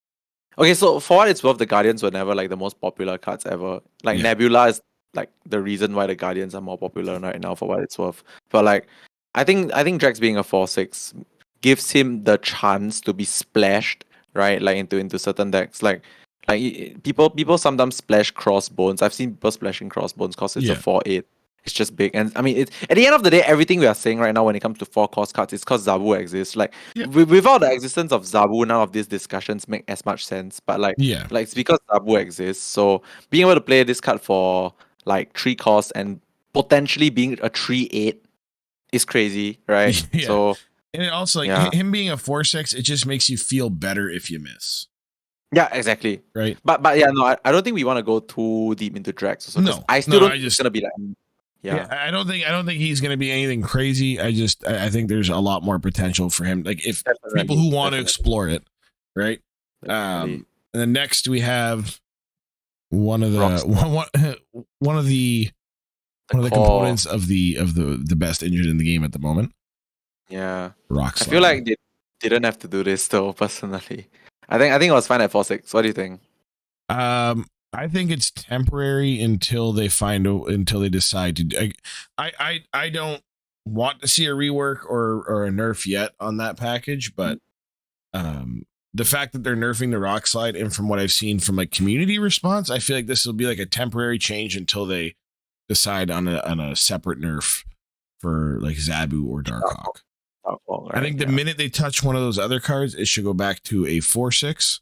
okay. So for what it's worth, the Guardians were never like the most popular cards ever. Like Nebula is like the reason why the Guardians are more popular right now, for what it's worth. But like I think Drax being a 4/6 gives him the chance to be splashed, right? Like into certain decks. Like people sometimes splash Crossbones. I've seen people splashing Crossbones because it's a 4/8. It's just big. And I mean, at the end of the day, everything we are saying right now when it comes to 4-cost cards is because Zabu exists. Like without the existence of Zabu, none of these discussions make as much sense. But like it's because Zabu exists. So being able to play this card for like 3 costs and potentially being a 3/8 is crazy, right? So and it also like him being a 4/6, it just makes you feel better if you miss. Yeah, exactly. Right. But yeah, no, I don't think we want to go too deep into Drax. Also, no, I still don't think it's gonna be like. Yeah, I don't think he's going to be anything crazy. I think there's a lot more potential for him. Like if people who want to explore it, right? And then next we have one of the components of the best engine in the game at the moment. Yeah, Rockstar. I feel like they didn't have to do this though. Personally, I think it was fine at 4/6. What do you think? I think it's temporary until they decide to. I don't want to see a rework or a nerf yet on that package, but the fact that they're nerfing the rock slide, and from what I've seen from like community response, I feel like this will be like a temporary change until they decide on a separate nerf for like Zabu or Darkhawk. Right, I think the minute they touch one of those other cards, it should go back to a 4/6.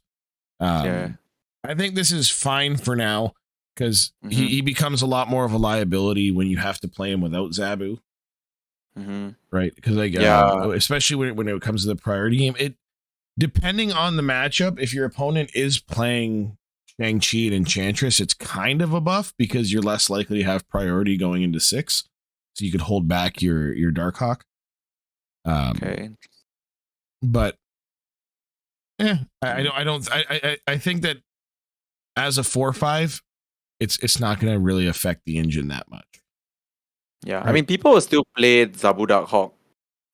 I think this is fine for now because he becomes a lot more of a liability when you have to play him without Zabu. Right? Because like especially when it comes to the priority game, it depending on the matchup, if your opponent is playing Shang-Chi and Enchantress, it's kind of a buff because you're less likely to have priority going into 6. So you could hold back your Darkhawk. But I think that as a 4/5, it's not going to really affect the engine that much. Yeah, right? I mean, people will still play Zabu Darkhawk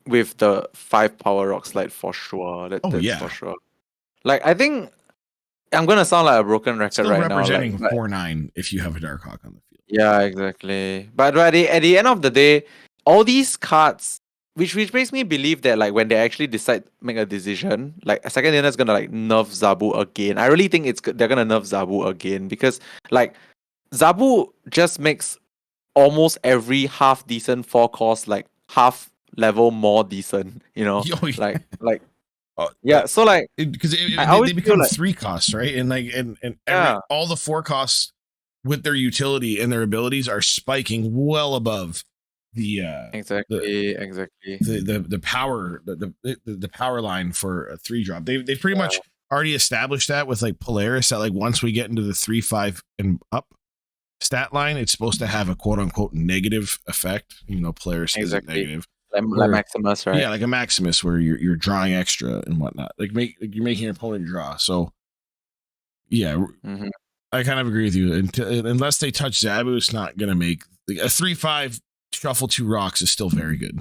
with the 5 power rock slide for sure. Oh That's yeah, for sure. Like I think I'm gonna sound like a broken record still right now. Like, representing 4/9 if you have a Darkhawk on the field. yeah, exactly. But at the end of the day, all these cards, which makes me believe that like when they actually decide make a decision, like a second is gonna like nerf Zabu again. I really think they're gonna nerf Zabu again because like Zabu just makes almost every half decent 4 cost like half level more decent. You know, Oh yeah. like Oh, yeah. So like because I they always feel become like 3 costs, right? And like and yeah, all the 4 costs with their utility and their abilities are spiking well above the the exactly. the power the power line for a 3 drop. They've pretty much already established that with like Polaris that like once we get into the 3/5 and up stat line, it's supposed to have a quote unquote negative effect. You know, Polaris isn't Exactly. negative. Like Where Maximus, right? yeah, like a Maximus where you're drawing extra and whatnot. Like you're making your opponent draw. So yeah, Mm-hmm. I kind of agree with you. Unless they touch Zabu, it's not gonna make like, a 3/5 shuffle 2 rocks is still very good.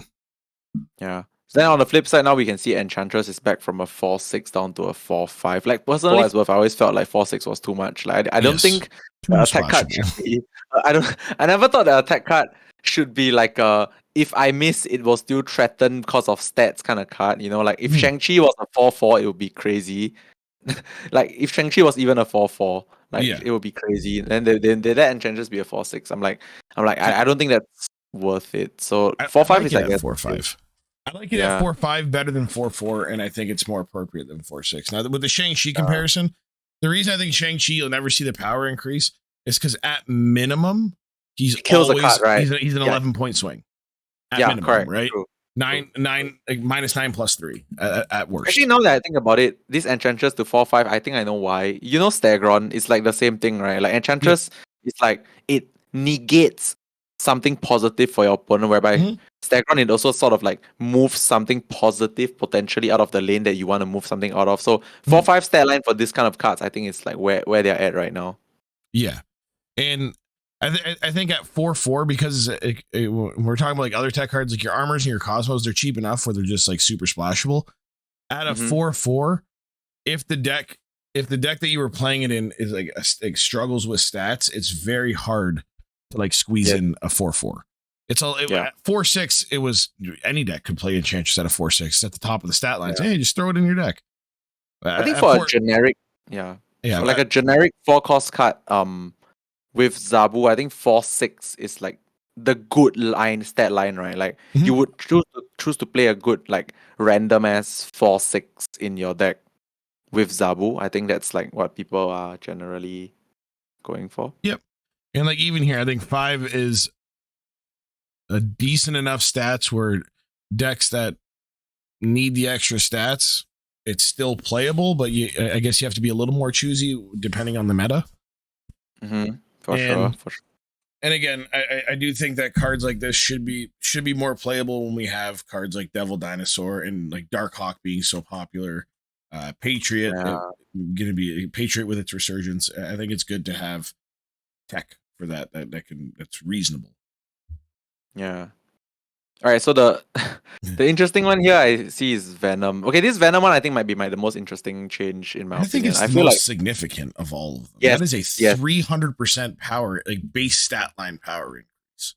Yeah. So then on the flip side, now we can see Enchantress is back from a 4/6 down to a 4/5. Like personally, as worth, I always felt like 4/6 was too much. Like I don't Yes, think too the attack card splashable. should be. I don't. I never thought the attack card should be like a. If I miss, it will still threaten because of stats kind of card. You know, like if Mhm. Shang-Chi was a 4/4, it would be crazy. Like if Shang-Chi was even a 4/4, like Yeah, it would be crazy. Then they let Enchantress be a 4/6. I don't think that's worth it. So I 4/5 like is it I at guess 4/5. I like it at yeah. 4/5 better than 4/4, and I think it's more appropriate than 4/6. Now with the Shang-Chi comparison, the reason I think Shang-Chi you'll never see the power increase is because at minimum he's It kills a always card, right? he's an Yeah, 11-point swing at yeah, minimum, correct. right? True. True. Nine like -9 + 3 at Actually, worst. now that I think about it, this Enchantress to 4/5, I think I know why. You know, Stagron is like the same thing, right? Like Yep. Enchantress is like it negates something positive for your opponent, whereby Mhm. Stagron it also sort of like moves something positive potentially out of the lane that you want to move something out of. So Mhm. 4/5 stat line for this kind of cards, I think it's like where they're at right now. Yeah, and I think at 4/4 because when we're talking about like other tech cards like your armors and your cosmos, they're cheap enough where they're just like super splashable. At a Mm-hmm. 4/4, if the deck that you were playing it in is like struggles with stats, it's very hard to like squeeze Yeah. in a 4/4. Yeah. At 4/6, it was any deck could play Enchantress at a 4/6 at the top of the stat lines. Yeah. Hey, just throw it in your deck. I think At for a four, generic, yeah, yeah, for like a generic 4 cost card, with Zabu, I think 4/6 is like the good line stat line, right? Like mhm. you would choose to play a good like random ass 4/6 in your deck with Zabu. I think that's like what people are generally going for. Yep. And like even here, I think 5 is a decent enough stats where decks that need the extra stats, it's still playable, but I guess you have to be a little more choosy depending on the meta. Mm-hmm. For sure. And and again, I do think that cards like this should be more playable when we have cards like Devil Dinosaur and like Darkhawk being so popular. Patriot Yeah. going to be Patriot with its resurgence. I think it's good to have tech for that's reasonable. Yeah. All right, so the the interesting one here I see is Venom. Okay, this Venom one I think might be the most interesting change in my I think opinion. it's I the feel like most significant of all of them. yes, That is a yes, 300% power, like base stat line power increase.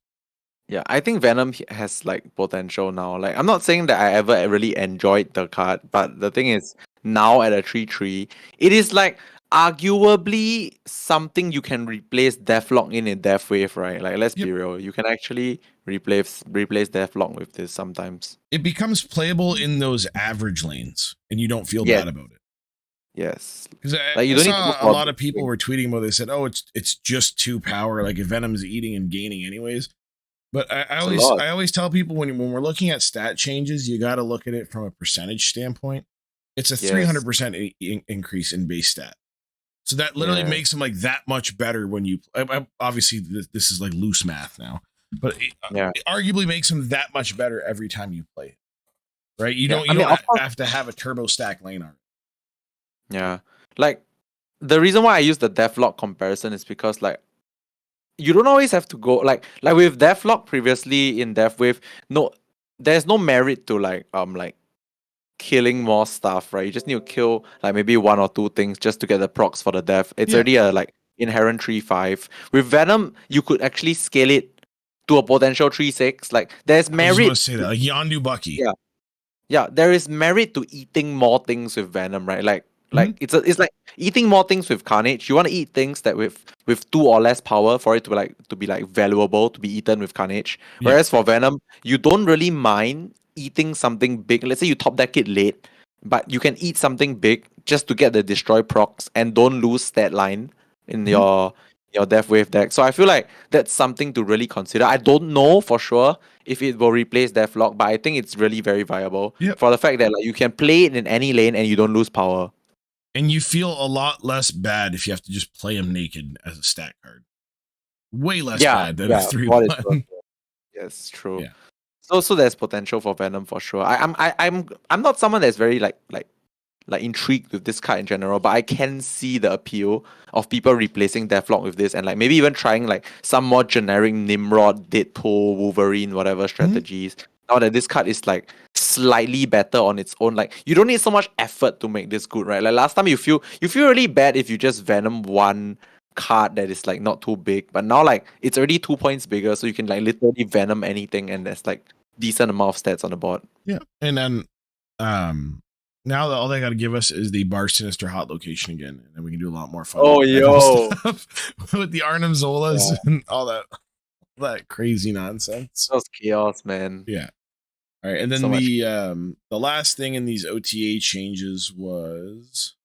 yeah. I think Venom has like potential now. Like I'm not saying that I ever really enjoyed the card, but the thing is now at a 3/3, it is like arguably something you can replace Deathlock in Deathwave, right? Like let's Yep. be real, you can actually replace Deathlock with this sometimes. It becomes playable in those average lanes, and you don't feel Yes, bad about it. yes. Because Like you I don't need to go saw a for a lot big of people swing. were tweeting about it. They said, "Oh, it's just 2 power. Like if Venom's eating and gaining anyways." But It's a lot. I always tell people when we're looking at stat changes, you got to look at it from a percentage standpoint. It's a Yes. 300% increase in base stat. So that literally Yeah. makes them like that much better when you obviously this is like loose math now, but Yeah. it arguably makes them that much better every time you play it. Right? Yeah. I You mean, don't of course, have to have a turbo stack lane art. yeah. Like the reason why I use the Deathlock comparison is because like you don't always have to go like with Deathlock previously in Deathwave. No, there's no merit to like killing more stuff, right? You just need to kill like maybe one or two things just to get the procs for the death. It's Yeah. already a like inherent 3-5. With Venom, you could actually scale it to a potential 3-6. Like there's I was just about merit. to say that, like Yondu Bucky. Yeah. Yeah, there is merit to eating more things with Venom, right? Like Mhm. it's like eating more things with Carnage. You want to eat things that with two or less power for it to be like valuable to be eaten with Carnage. Yeah. Whereas for Venom, you don't really mind eating something big. Let's say you top deck it late, but you can eat something big just to get the destroy procs and don't lose stat line in Mhm. your Death Wave deck. So I feel like that's something to really consider. I don't know for sure if it will replace Deathlock, but I think it's really very viable Yep. for the fact that like you can play it in any lane and you don't lose power. And you feel a lot less bad if you have to just play him naked as a stat card. Way less bad than a Yeah, what is 3-1. yes, true. Yeah. So there's potential for Venom for sure. I'm not someone that's very like intrigued with this card in general, but I can see the appeal of people replacing Deathlock with this and like maybe even trying like some more generic Nimrod, Deadpool, Wolverine, whatever strategies. Now that this card is like slightly better on its own, like you don't need so much effort to make this good, right? Like last time you feel really bad if you just Venom one card that is like not too big, but now like it's already 2 points bigger, so you can like literally Venom anything and there's like decent amount of stats on the board. Yeah. And then now that all they got to give us is the Bar Sinister hot location again, and then we can do a lot more fun Oh, random yo. stuff with the Arnhem Zolas and all that crazy nonsense. That was chaos, man. Yeah. All right, and then So much. the last thing in these OTA changes was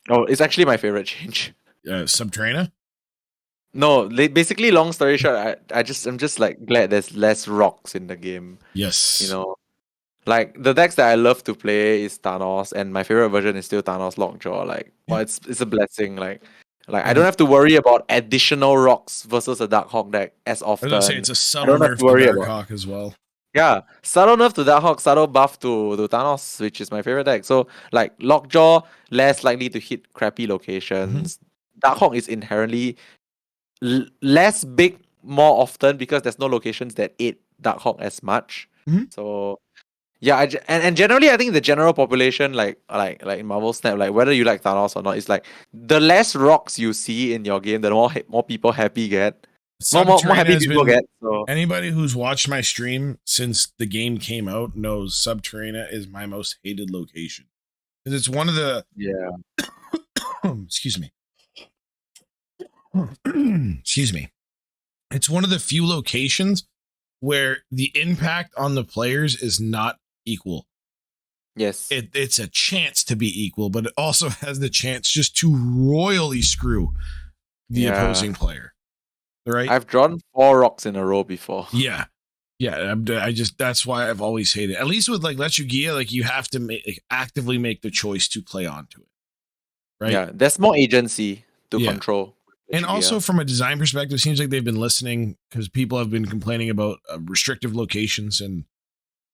Oh, it's actually my favorite change. Subterrana. No, basically, long story short, I'm just like glad there's less rocks in the game. Yes. You know, like the decks that I love to play is Thanos, and my favorite version is still Thanos Lockjaw. Like, well, Yeah. it's a blessing. Like I don't And have to worry about additional rocks versus a Darkhawk deck as I was gonna say often. it's a I subtle don't have nerf to to worry about. Darkhawk as well. Yeah, subtle nerf to Darkhawk, subtle buff to Thanos, which is my favorite deck. So like Lockjaw, less likely to hit crappy locations. Darkhawk is inherently less big more often because there's no locations that eat Darkhawk as much. Mhm. So yeah, and generally I think the general population like in Marvel Snap, like whether you like Thanos or not, it's like the less rocks you see in your game, the more people happy get. More Subterrana happy has people been get. So anybody who's watched my stream since the game came out knows Subterrana is my most hated location because it's one of the yeah. excuse me. Excuse me. It's one of the few locations where the impact on the players is not equal. Yes. It's a chance to be equal, but it also has the chance just to royally screw the opposing player. Right? I've drawn 4 rocks in a row before. Yeah. Yeah, I just that's why I've always hated it. At least with like Lechugia, like you have to actively make the choice to play onto it. Right? Yeah, there's more agency to Yeah. control. And also from a design perspective, it seems like they've been listening because people have been complaining about restrictive locations, and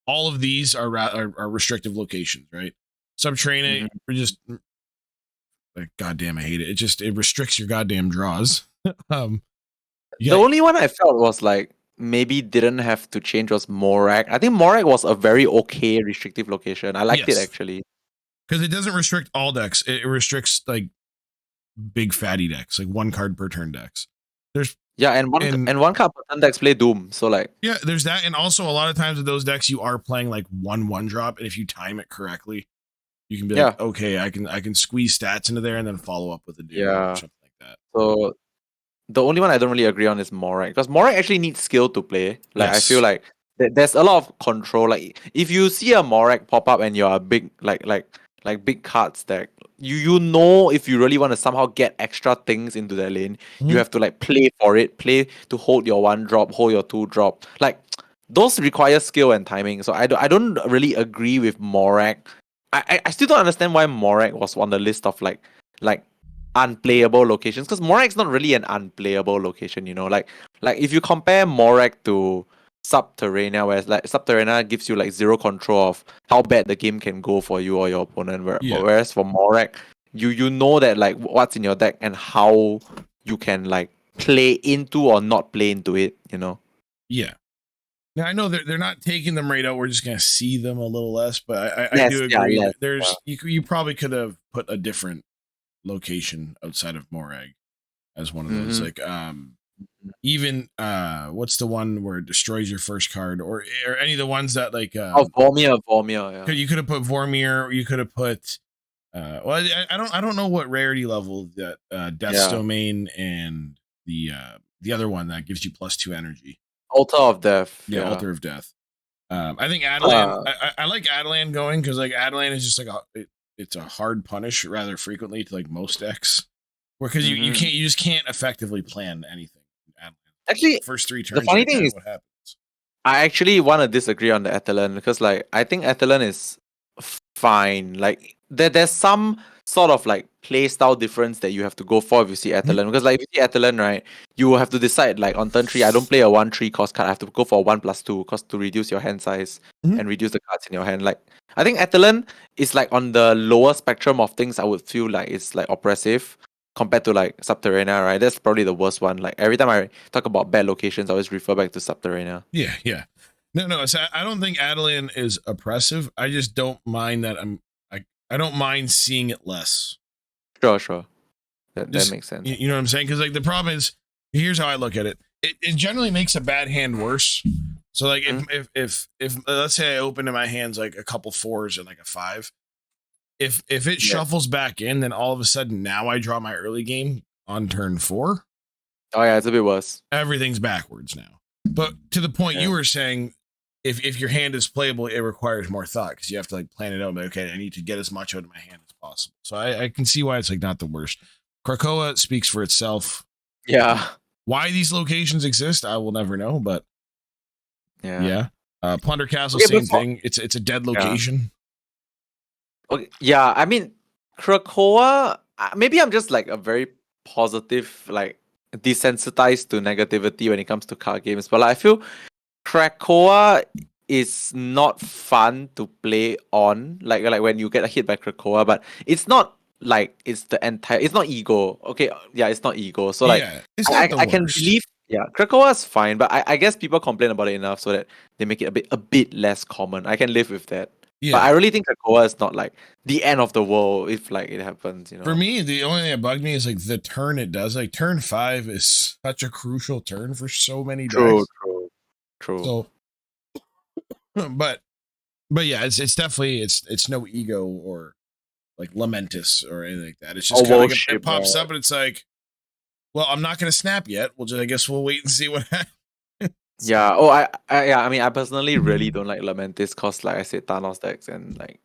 all of these are restrictive locations, right? Subterrana, we're just like, goddamn, I hate it. It restricts your goddamn draws. The only one I felt was like maybe didn't have to change was Morak. I think Morak was a very okay restrictive location. I liked it actually. Because it doesn't restrict all decks. It restricts like big fatty decks, like 1 card per turn decks. There's and one card per turn decks play Doom. So like there's that, and also a lot of times with those decks you are playing like 1/1 drop, and if you time it correctly, you can be like, okay, I can squeeze stats into there and then follow up with a Doom or something like that. So the only one I don't really agree on is Morak, because Morak actually needs skill to play. Like I feel like there's a lot of control. Like if you see a Morak pop up and you're a big like big cards deck, you know if you really want to somehow get extra things into the lane, you have to like play for it, play to hold your 1 drop, hold your 2 drop. Like those require skill and timing. So I don't really agree with Morak. I still don't understand why Morak was on the list of like unplayable locations, because Morak's not really an unplayable location, you know. Like if you compare Morak to Subterrana, where like Subterrana gives you like 0 control of how bad the game can go for you or your opponent, whereas for Morak, you know that like what's in your deck and how you can like play into or not play into it, you know. Yeah. Now I know they're not taking them right out. We're just gonna see them a little less, but I Yes, do yeah, agree less. that there's you probably could have put a different location outside of Morag as one of those. Mm-hmm. Like even what's the one where it destroys your first card, or any of the ones that like Vormir, yeah. you could have put Vormir, you could have put well I don't know what rarity level that Death's Yeah. Domain and the other one that gives you +2 energy. Altar of Death. Yeah, Yeah. Altar of Death. I think Adelan. Uh, I like Adelan going because like Adelan is just like it's a hard punish rather frequently to like most decks, because mhm. you just can't effectively plan anything. Adelan. Actually, First 3 the turns, you're funny like, thing is, what happens? I actually want to disagree on the Atelan because, like, I think Atelan is fine. Like, there's some sort of like play style difference that you have to go for if you see Atelan. Because, like, if you see Atelan, right, you will have to decide, like, on turn 3, I don't play a 1/3 cost card. I have to go for a 1+2 cost to reduce your hand size Mhm. and reduce the cards in your hand. Like, I think Atelan is like on the lower spectrum of things I would feel like it's like oppressive compared to like Subterranea, right? That's probably the worst one. Like, every time I talk about bad locations, I always refer back to Subterranea. Yeah. No. I don't think Adelan is oppressive. I just don't mind that I don't mind seeing it less. Sure. That Just makes sense. you know what I'm saying? Because like the problem is, here's how I look at it. It generally makes a bad hand worse. So like if let's say I open in my hands like a couple 4s and like a 5, if it Yeah. shuffles back in, then all of a sudden now I draw my early game on turn 4. Oh yeah, it's a bit worse. Everything's backwards now. But to the point you Yeah. were saying, if your hand is playable, it requires more thought because you have to like plan it out. Like, okay, I need to get as much out of my hand as possible. So I can see why it's like not the worst. Krakoa speaks for itself. Yeah. Why these locations exist, I will never know. But Yeah. Plunder Castle, Okay, same before thing. It's a dead yeah. location. Okay, yeah, I mean Krakoa, maybe I'm just like a very positive, like desensitized to negativity when it comes to card games. But like, I feel Krakoa is not fun to play on. Like when you get hit by Krakoa, but it's not like it's the entire. It's not ego. Okay, yeah, it's not ego. So like, Yeah, it's not the I can worst. believe. Yeah, Krakoa is fine, but I guess people complain about it enough so that they make it a bit less common. I can live with that. But I Yeah. really think Krakoa is not like the end of the world if like it happens. For me, the only thing that bugged me is like the turn it does. Like turn 5 is such a crucial turn for so many True. decks. So, but yeah, it's definitely it's no ego or like Lamentus or anything like that. It's just Or kind of like it worship. pops up and it's like, well, I'm not going to snap yet. I guess we'll wait and see what happens. Yeah. Oh, I mean, I personally really don't like Lamentis because, like I said, Thanos decks and like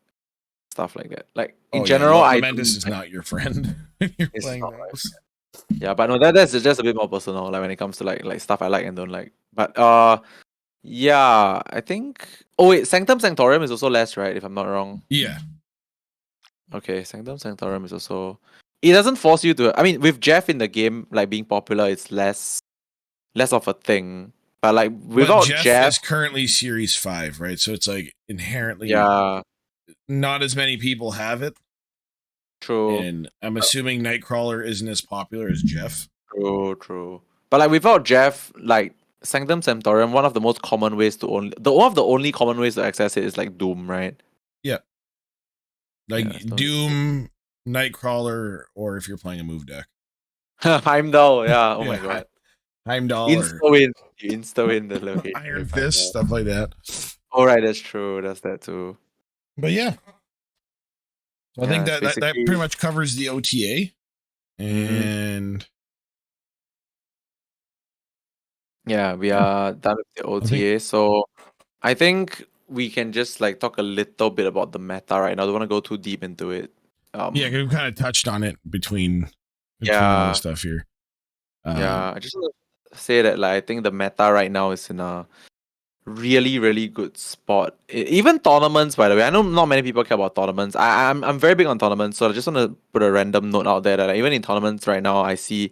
stuff like that. Like in general, I Lamentus don't is not your friend when you're it's playing not my those. Yeah, but no, that's just a bit more personal. Like when it comes to like stuff I like and don't like. But yeah, I think. Oh wait, Sanctum Sanctorum is also less, right? If I'm not wrong. Yeah. Okay, Sanctum Sanctorum is also. It doesn't force you to. I mean, with Jeff in the game, like being popular, it's less of a thing. But like without Jeff Jeff, is currently Series 5, right? So it's like inherently yeah, not as many people have it. true. And I'm assuming Nightcrawler isn't as popular as Jeff. True. But like without Jeff, like Sanctum Sanctorum, one of the most common ways to one of the only common ways to access it is like Doom, right? Yeah. Like Yeah, Doom, Nightcrawler, or if you're playing a move deck. Heimdall, yeah. Oh my god. Heimdall Insta or win. You insta win the location. Iron Fist, stuff like that. Oh right, that's true. That's that too. But yeah. So I think that basically pretty much covers the OTA. And yeah, we are done with the OTA. So I think we can just like talk a little bit about the meta right now. I don't want to go too deep into it. Yeah, we kind of touched on it between all the stuff here. I just want to say that like I think the meta right now is in a really good spot. Even tournaments, by the way. I know not many people care about tournaments. I'm very big on tournaments, so I just want to put a random note out there that like, even in tournaments right now, I see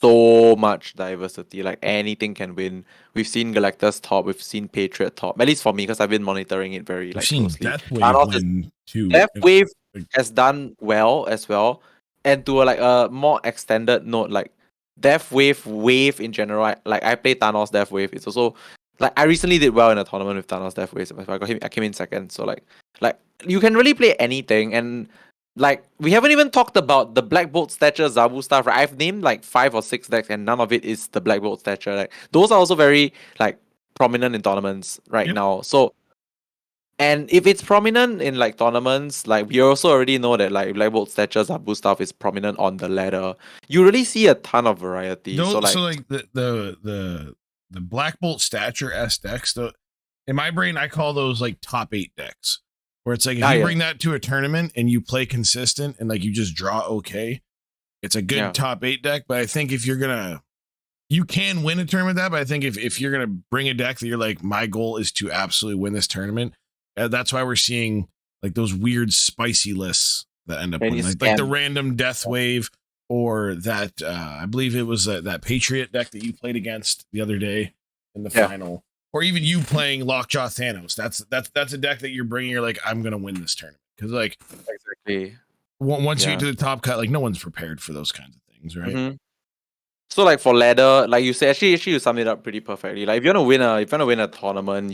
so much diversity. Like anything can win. We've seen Galactus top, we've seen Patriot top. At least for me, because I've been monitoring it very like closely. Deathwave win too. Deathwave has done well as well, and to like a more extended note, like Deathwave wave in general. Like I play Thanos Deathwave. It's also like I recently did well in a tournament with Thanos Deathways. I came in second. So like you can really play anything, and like we haven't even talked about the Black Bolt Stature Zabu stuff, right? I've named like 5 or 6 decks, and none of it is the Black Bolt Stature. Like those are also very like prominent in tournaments right Yep. now. So and if it's prominent in like tournaments, like we also already know that like Black Bolt Stature Zabu stuff is prominent on the ladder. You really see a ton of variety. So So like like the Black Bolt Stature S decks, though, in my brain, I call those like top 8 decks. Where it's like if you yeah, bring that to a tournament and you play consistent and like you just draw okay, it's a good yeah. top 8 deck. But I think if you're gonna you can win a tournament with that, but I think if you're gonna bring a deck that you're like, my goal is to absolutely win this tournament, that's why we're seeing like those weird spicy lists that end up And you winning, like the scam. random death wave, or that I believe it was that Patriot deck that you played against the other day in the Yeah. final, or even you playing Lockjaw Thanos. That's a deck that you're bringing. You're like, I'm gonna win this tournament because like Exactly. once you Yeah. get to the top cut, like no one's prepared for those kinds of things, right? Mhm. So like for ladder, like you said, actually you sum it up pretty perfectly. Like if you want to win a tournament,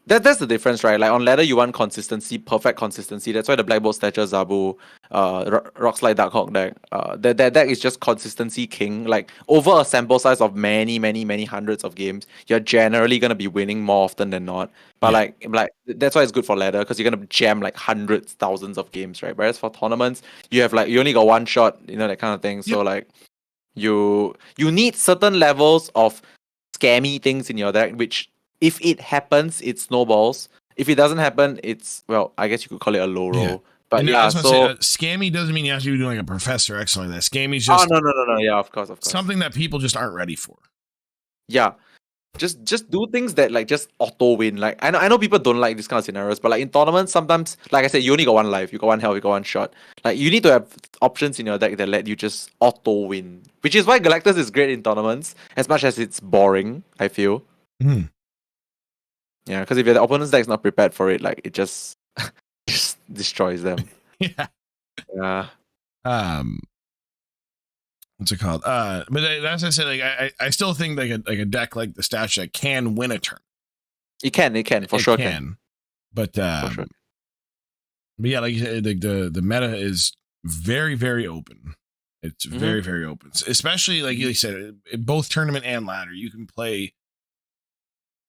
that's the difference, right? Like on ladder you want consistency, perfect consistency. That's why the Black Bolt Stature Zabu, Rockslide Darkhawk deck, that deck is just consistency king. Like over a sample size of many hundreds of games, you're generally gonna be winning more often than not. But Yeah. like that's why it's good for ladder, because you're gonna jam like hundreds, thousands of games, right? Whereas for tournaments, you have like you only got one shot, that kind of thing. So Yep. like you need certain levels of scammy things in your deck, which if it happens, it snowballs. If it doesn't happen, it's, well, I guess you could call it a low Yeah. roll. But And I yeah, was going to say, so scammy doesn't mean you have to be doing like a Professor X like that. Scammy's oh just no, yeah, of course. something that people just aren't ready for. Yeah. Just do things that like just auto win. Like I know people don't like this kind of scenarios, but like in tournaments, sometimes, like I said, you only got one life, you got one health, you got one shot. Like you need to have options in your deck that let you just auto win. Which is why Galactus is great in tournaments, as much as it's boring, I feel. Hmm. Yeah, because if your opponent's deck is not prepared for it, like it just just destroys them. Yeah. Yeah. Um. What's it called? But as I said, like I still think like a deck like the Stash Deck can win a turn. It can, for It sure can. But For sure. but yeah, like you said, the meta is very open. It's Mhm. very open, especially like you said, both tournament and ladder. You can play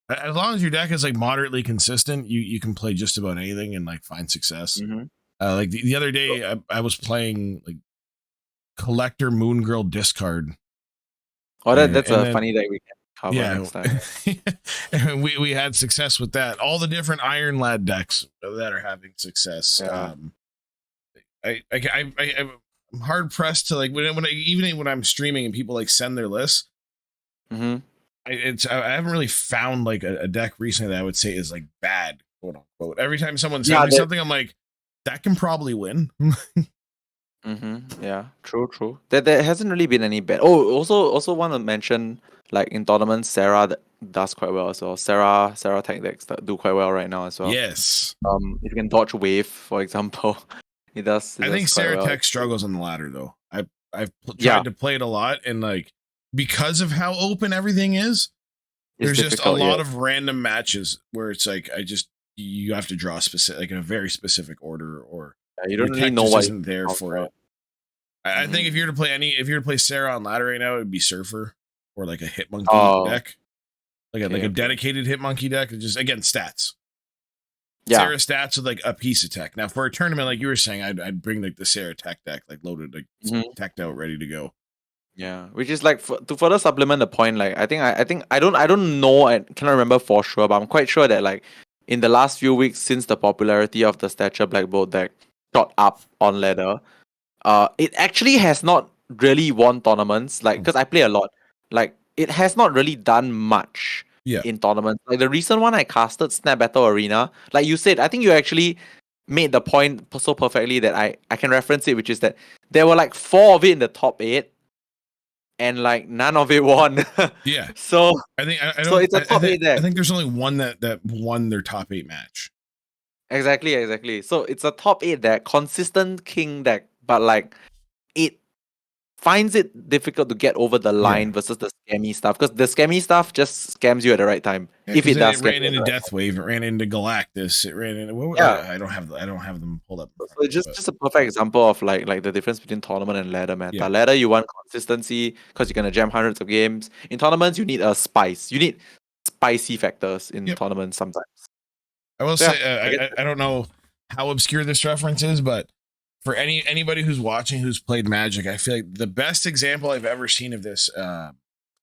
as long as your deck is like moderately consistent. You can play just about anything and like find success. Mhm. Like the other day, I was playing like Collector Moon Girl Discard, Oh, that's and a then funny deck we can cover yeah, next time. and we had success with that. All the different Iron Lad decks that are having success. Yeah. I'm hard pressed to like even when I'm streaming and people like send their lists. Mhm. I haven't really found like a deck recently that I would say is like bad, quote unquote. Every time someone sends Yeah, me something, I'm like, that can probably win. Yeah, true. There hasn't really been any bad. Oh, also want to mention, like in tournaments, Sarah does quite well as well. Sarah tech decks that do quite well right now as well. Yes, If you can dodge wave, for example, it does I think quite Sarah well. Tech struggles on the ladder though. Yeah, tried to play it a lot, and like because of how open everything is, it's there's just a difficult. Yeah, lot of random matches where it's like you have to draw specific like in a very specific order, or you your don't really tech know just what isn't there for it. I think Mhm. if you're to play Sarah on ladder right now, it would be Surfer or like a Hit Monkey Oh, deck, like a okay. dedicated Hit Monkey deck. Just again stats. Yeah, Sarah stats with like a piece of tech. Now for a tournament, like you were saying, I'd bring like the Sarah Tech deck, like loaded, like Mhm. teched out, ready to go. Yeah. Which is like to further supplement the point. Like I think I don't know. I cannot remember for sure, but I'm quite sure that like in the last few weeks since the popularity of the Stature Black Bolt deck shot up on ladder, it actually has not really won tournaments. Like because I play a lot, like it has not really done much Yeah. in tournaments. Like the recent one I casted, Snap Battle Arena. Like you said, I think you actually made the point so perfectly that I can reference it, which is that there were like 4 of it in the top 8, and like none of it won. Yeah. So I so don't it's a top 8 I deck. think there's only one that won their top 8 match. Exactly. So it's a top 8 deck, consistent king deck, but like it finds it difficult to get over the line versus the scammy stuff, because the scammy stuff just scams you at the right time. If it does, it ran into Deathwave, it ran into Galactus, it ran into I don't have them pulled up. So it's just a perfect example of like the difference between tournament and ladder meta. Yeah. Ladder, you want consistency because you're gonna jam hundreds of games. In tournaments, you need a spice. You need spicy factors in tournaments sometimes. I will say, I don't know how obscure this reference is, but for anybody who's watching who's played Magic, I feel like the best example I've ever seen of this,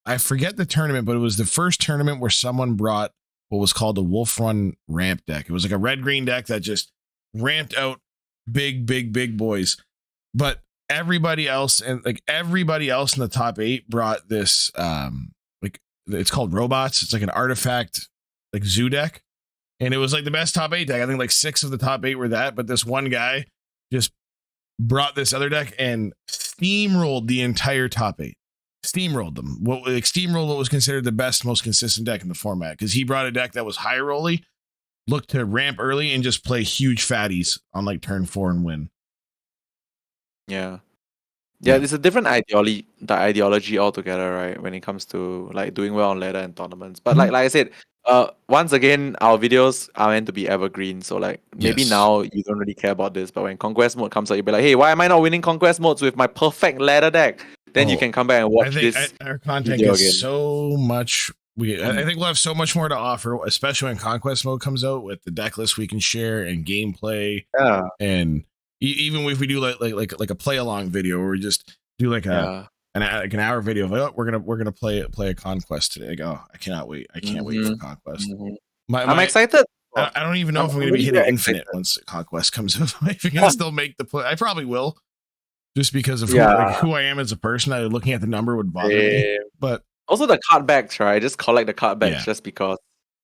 I forget the tournament, but it was the first tournament where someone brought what was called the Wolf Run ramp deck. It was like a red-green deck that just ramped out big boys. But everybody else in the top 8 brought this like it's called Robots. It's like an artifact like zoo deck. And it was like the best top 8 deck. I think like 6 of the top 8 were that, but this one guy just brought this other deck and steamrolled the entire top 8. Steamrolled them. Steamrolled what was considered the best, most consistent deck in the format, because he brought a deck that was high rolly, looked to ramp early, and just play huge fatties on like turn 4 and win. Yeah, it's a different ideology altogether, right? When it comes to like doing well on ladder and tournaments. But like I said, once again, our videos are meant to be evergreen. So like maybe now you don't really care about this, but when Conquest mode comes out, you'll be like, hey, why am I not winning Conquest modes with my perfect ladder deck? Then you can come back and watch this. Our content gets so much. I think we'll have so much more to offer, especially when Conquest mode comes out, with the deck list we can share and gameplay. Yeah. And even if we do like a play along video where we just do like an hour video of, oh, we're gonna play a Conquest today. Like, oh, I cannot wait. I can't wait for Conquest. I'm excited. I don't even know if I'm gonna be hitting Infinite once Conquest comes out. If you're gonna still make the play, I probably will. Just because of who I am as a person, looking at the number would bother me. But also the card backs, right? Just collect the card backs just because.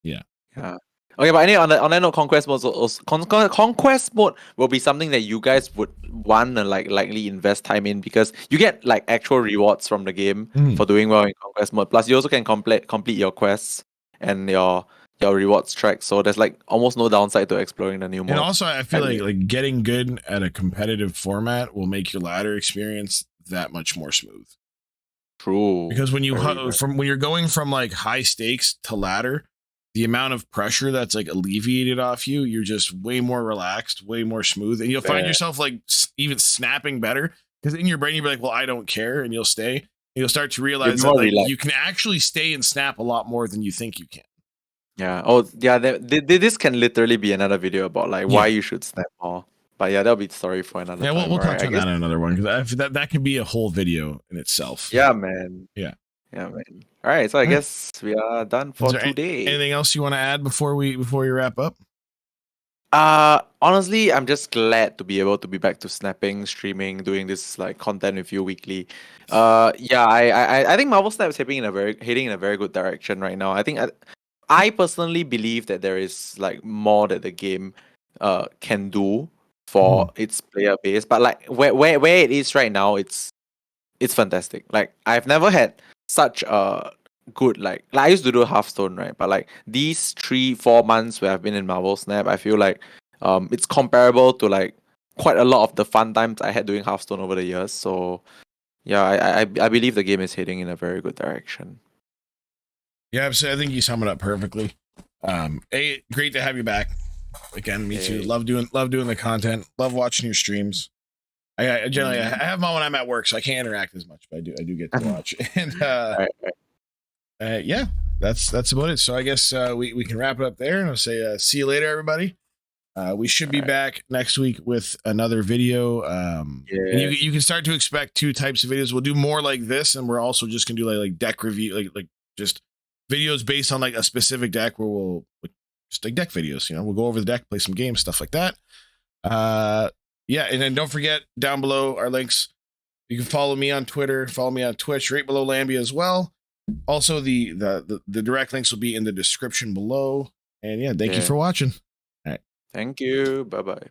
Yeah. Okay, but anyway, on that note, Conquest mode Conquest mode will be something that you guys would want to like likely invest time in, because you get like actual rewards from the game for doing well in Conquest mode. Plus, you also can complete your quests and your rewards track. So there's like almost no downside to exploring the new mode. And also, I feel like getting good at a competitive format will make your ladder experience that much more smooth. True. Because when you're going from like high stakes to ladder, the amount of pressure that's like alleviated off you, you're just way more relaxed, way more smooth, and you'll find yourself like even snapping better, because in your brain you'll be like, well, I don't care, and you'll stay. And you'll start to realize that like, you can actually stay and snap a lot more than you think you can. Yeah. Oh, yeah. This can literally be another video about like why you should snap more. But yeah, that'll be the story for another time. Yeah, we'll touch on that in another one, because that could be a whole video in itself. Yeah, man. Yeah, man. All right, so I guess we are done for today. Anything else you want to add before we wrap up? Honestly, I'm just glad to be able to be back to snapping, streaming, doing this like content with you weekly. I think Marvel Snap is heading in a very good direction right now. I think I personally believe that there is like more that the game can do for its player base, but like where it is right now, it's fantastic. Like I've never had such a good like I used to do Hearthstone, right? But like these 3-4 months where I've been in Marvel Snap, I feel like it's comparable to like quite a lot of the fun times I had doing Hearthstone over the years. So yeah, I believe the game is heading in a very good direction. Yeah, so I think you sum it up perfectly. Great to have you back again. Me too. Love doing the content. Love watching your streams. I generally I have them on when I'm at work, so I can't interact as much, but I do get to watch. And yeah, that's about it. So I guess we can wrap it up there, and I'll say see you later, everybody. We should be back next week with another video. And you can start to expect 2 types of videos. We'll do more like this, and we're also just gonna do like deck review, like just videos based on like a specific deck, where we'll just like deck videos. We'll go over the deck, play some games, stuff like that. Yeah, and then don't forget, down below our links. You can follow me on Twitter, follow me on Twitch, right below Lamby as well. Also, the direct links will be in the description below. And yeah, thank you for watching. All right. Thank you. Bye-bye.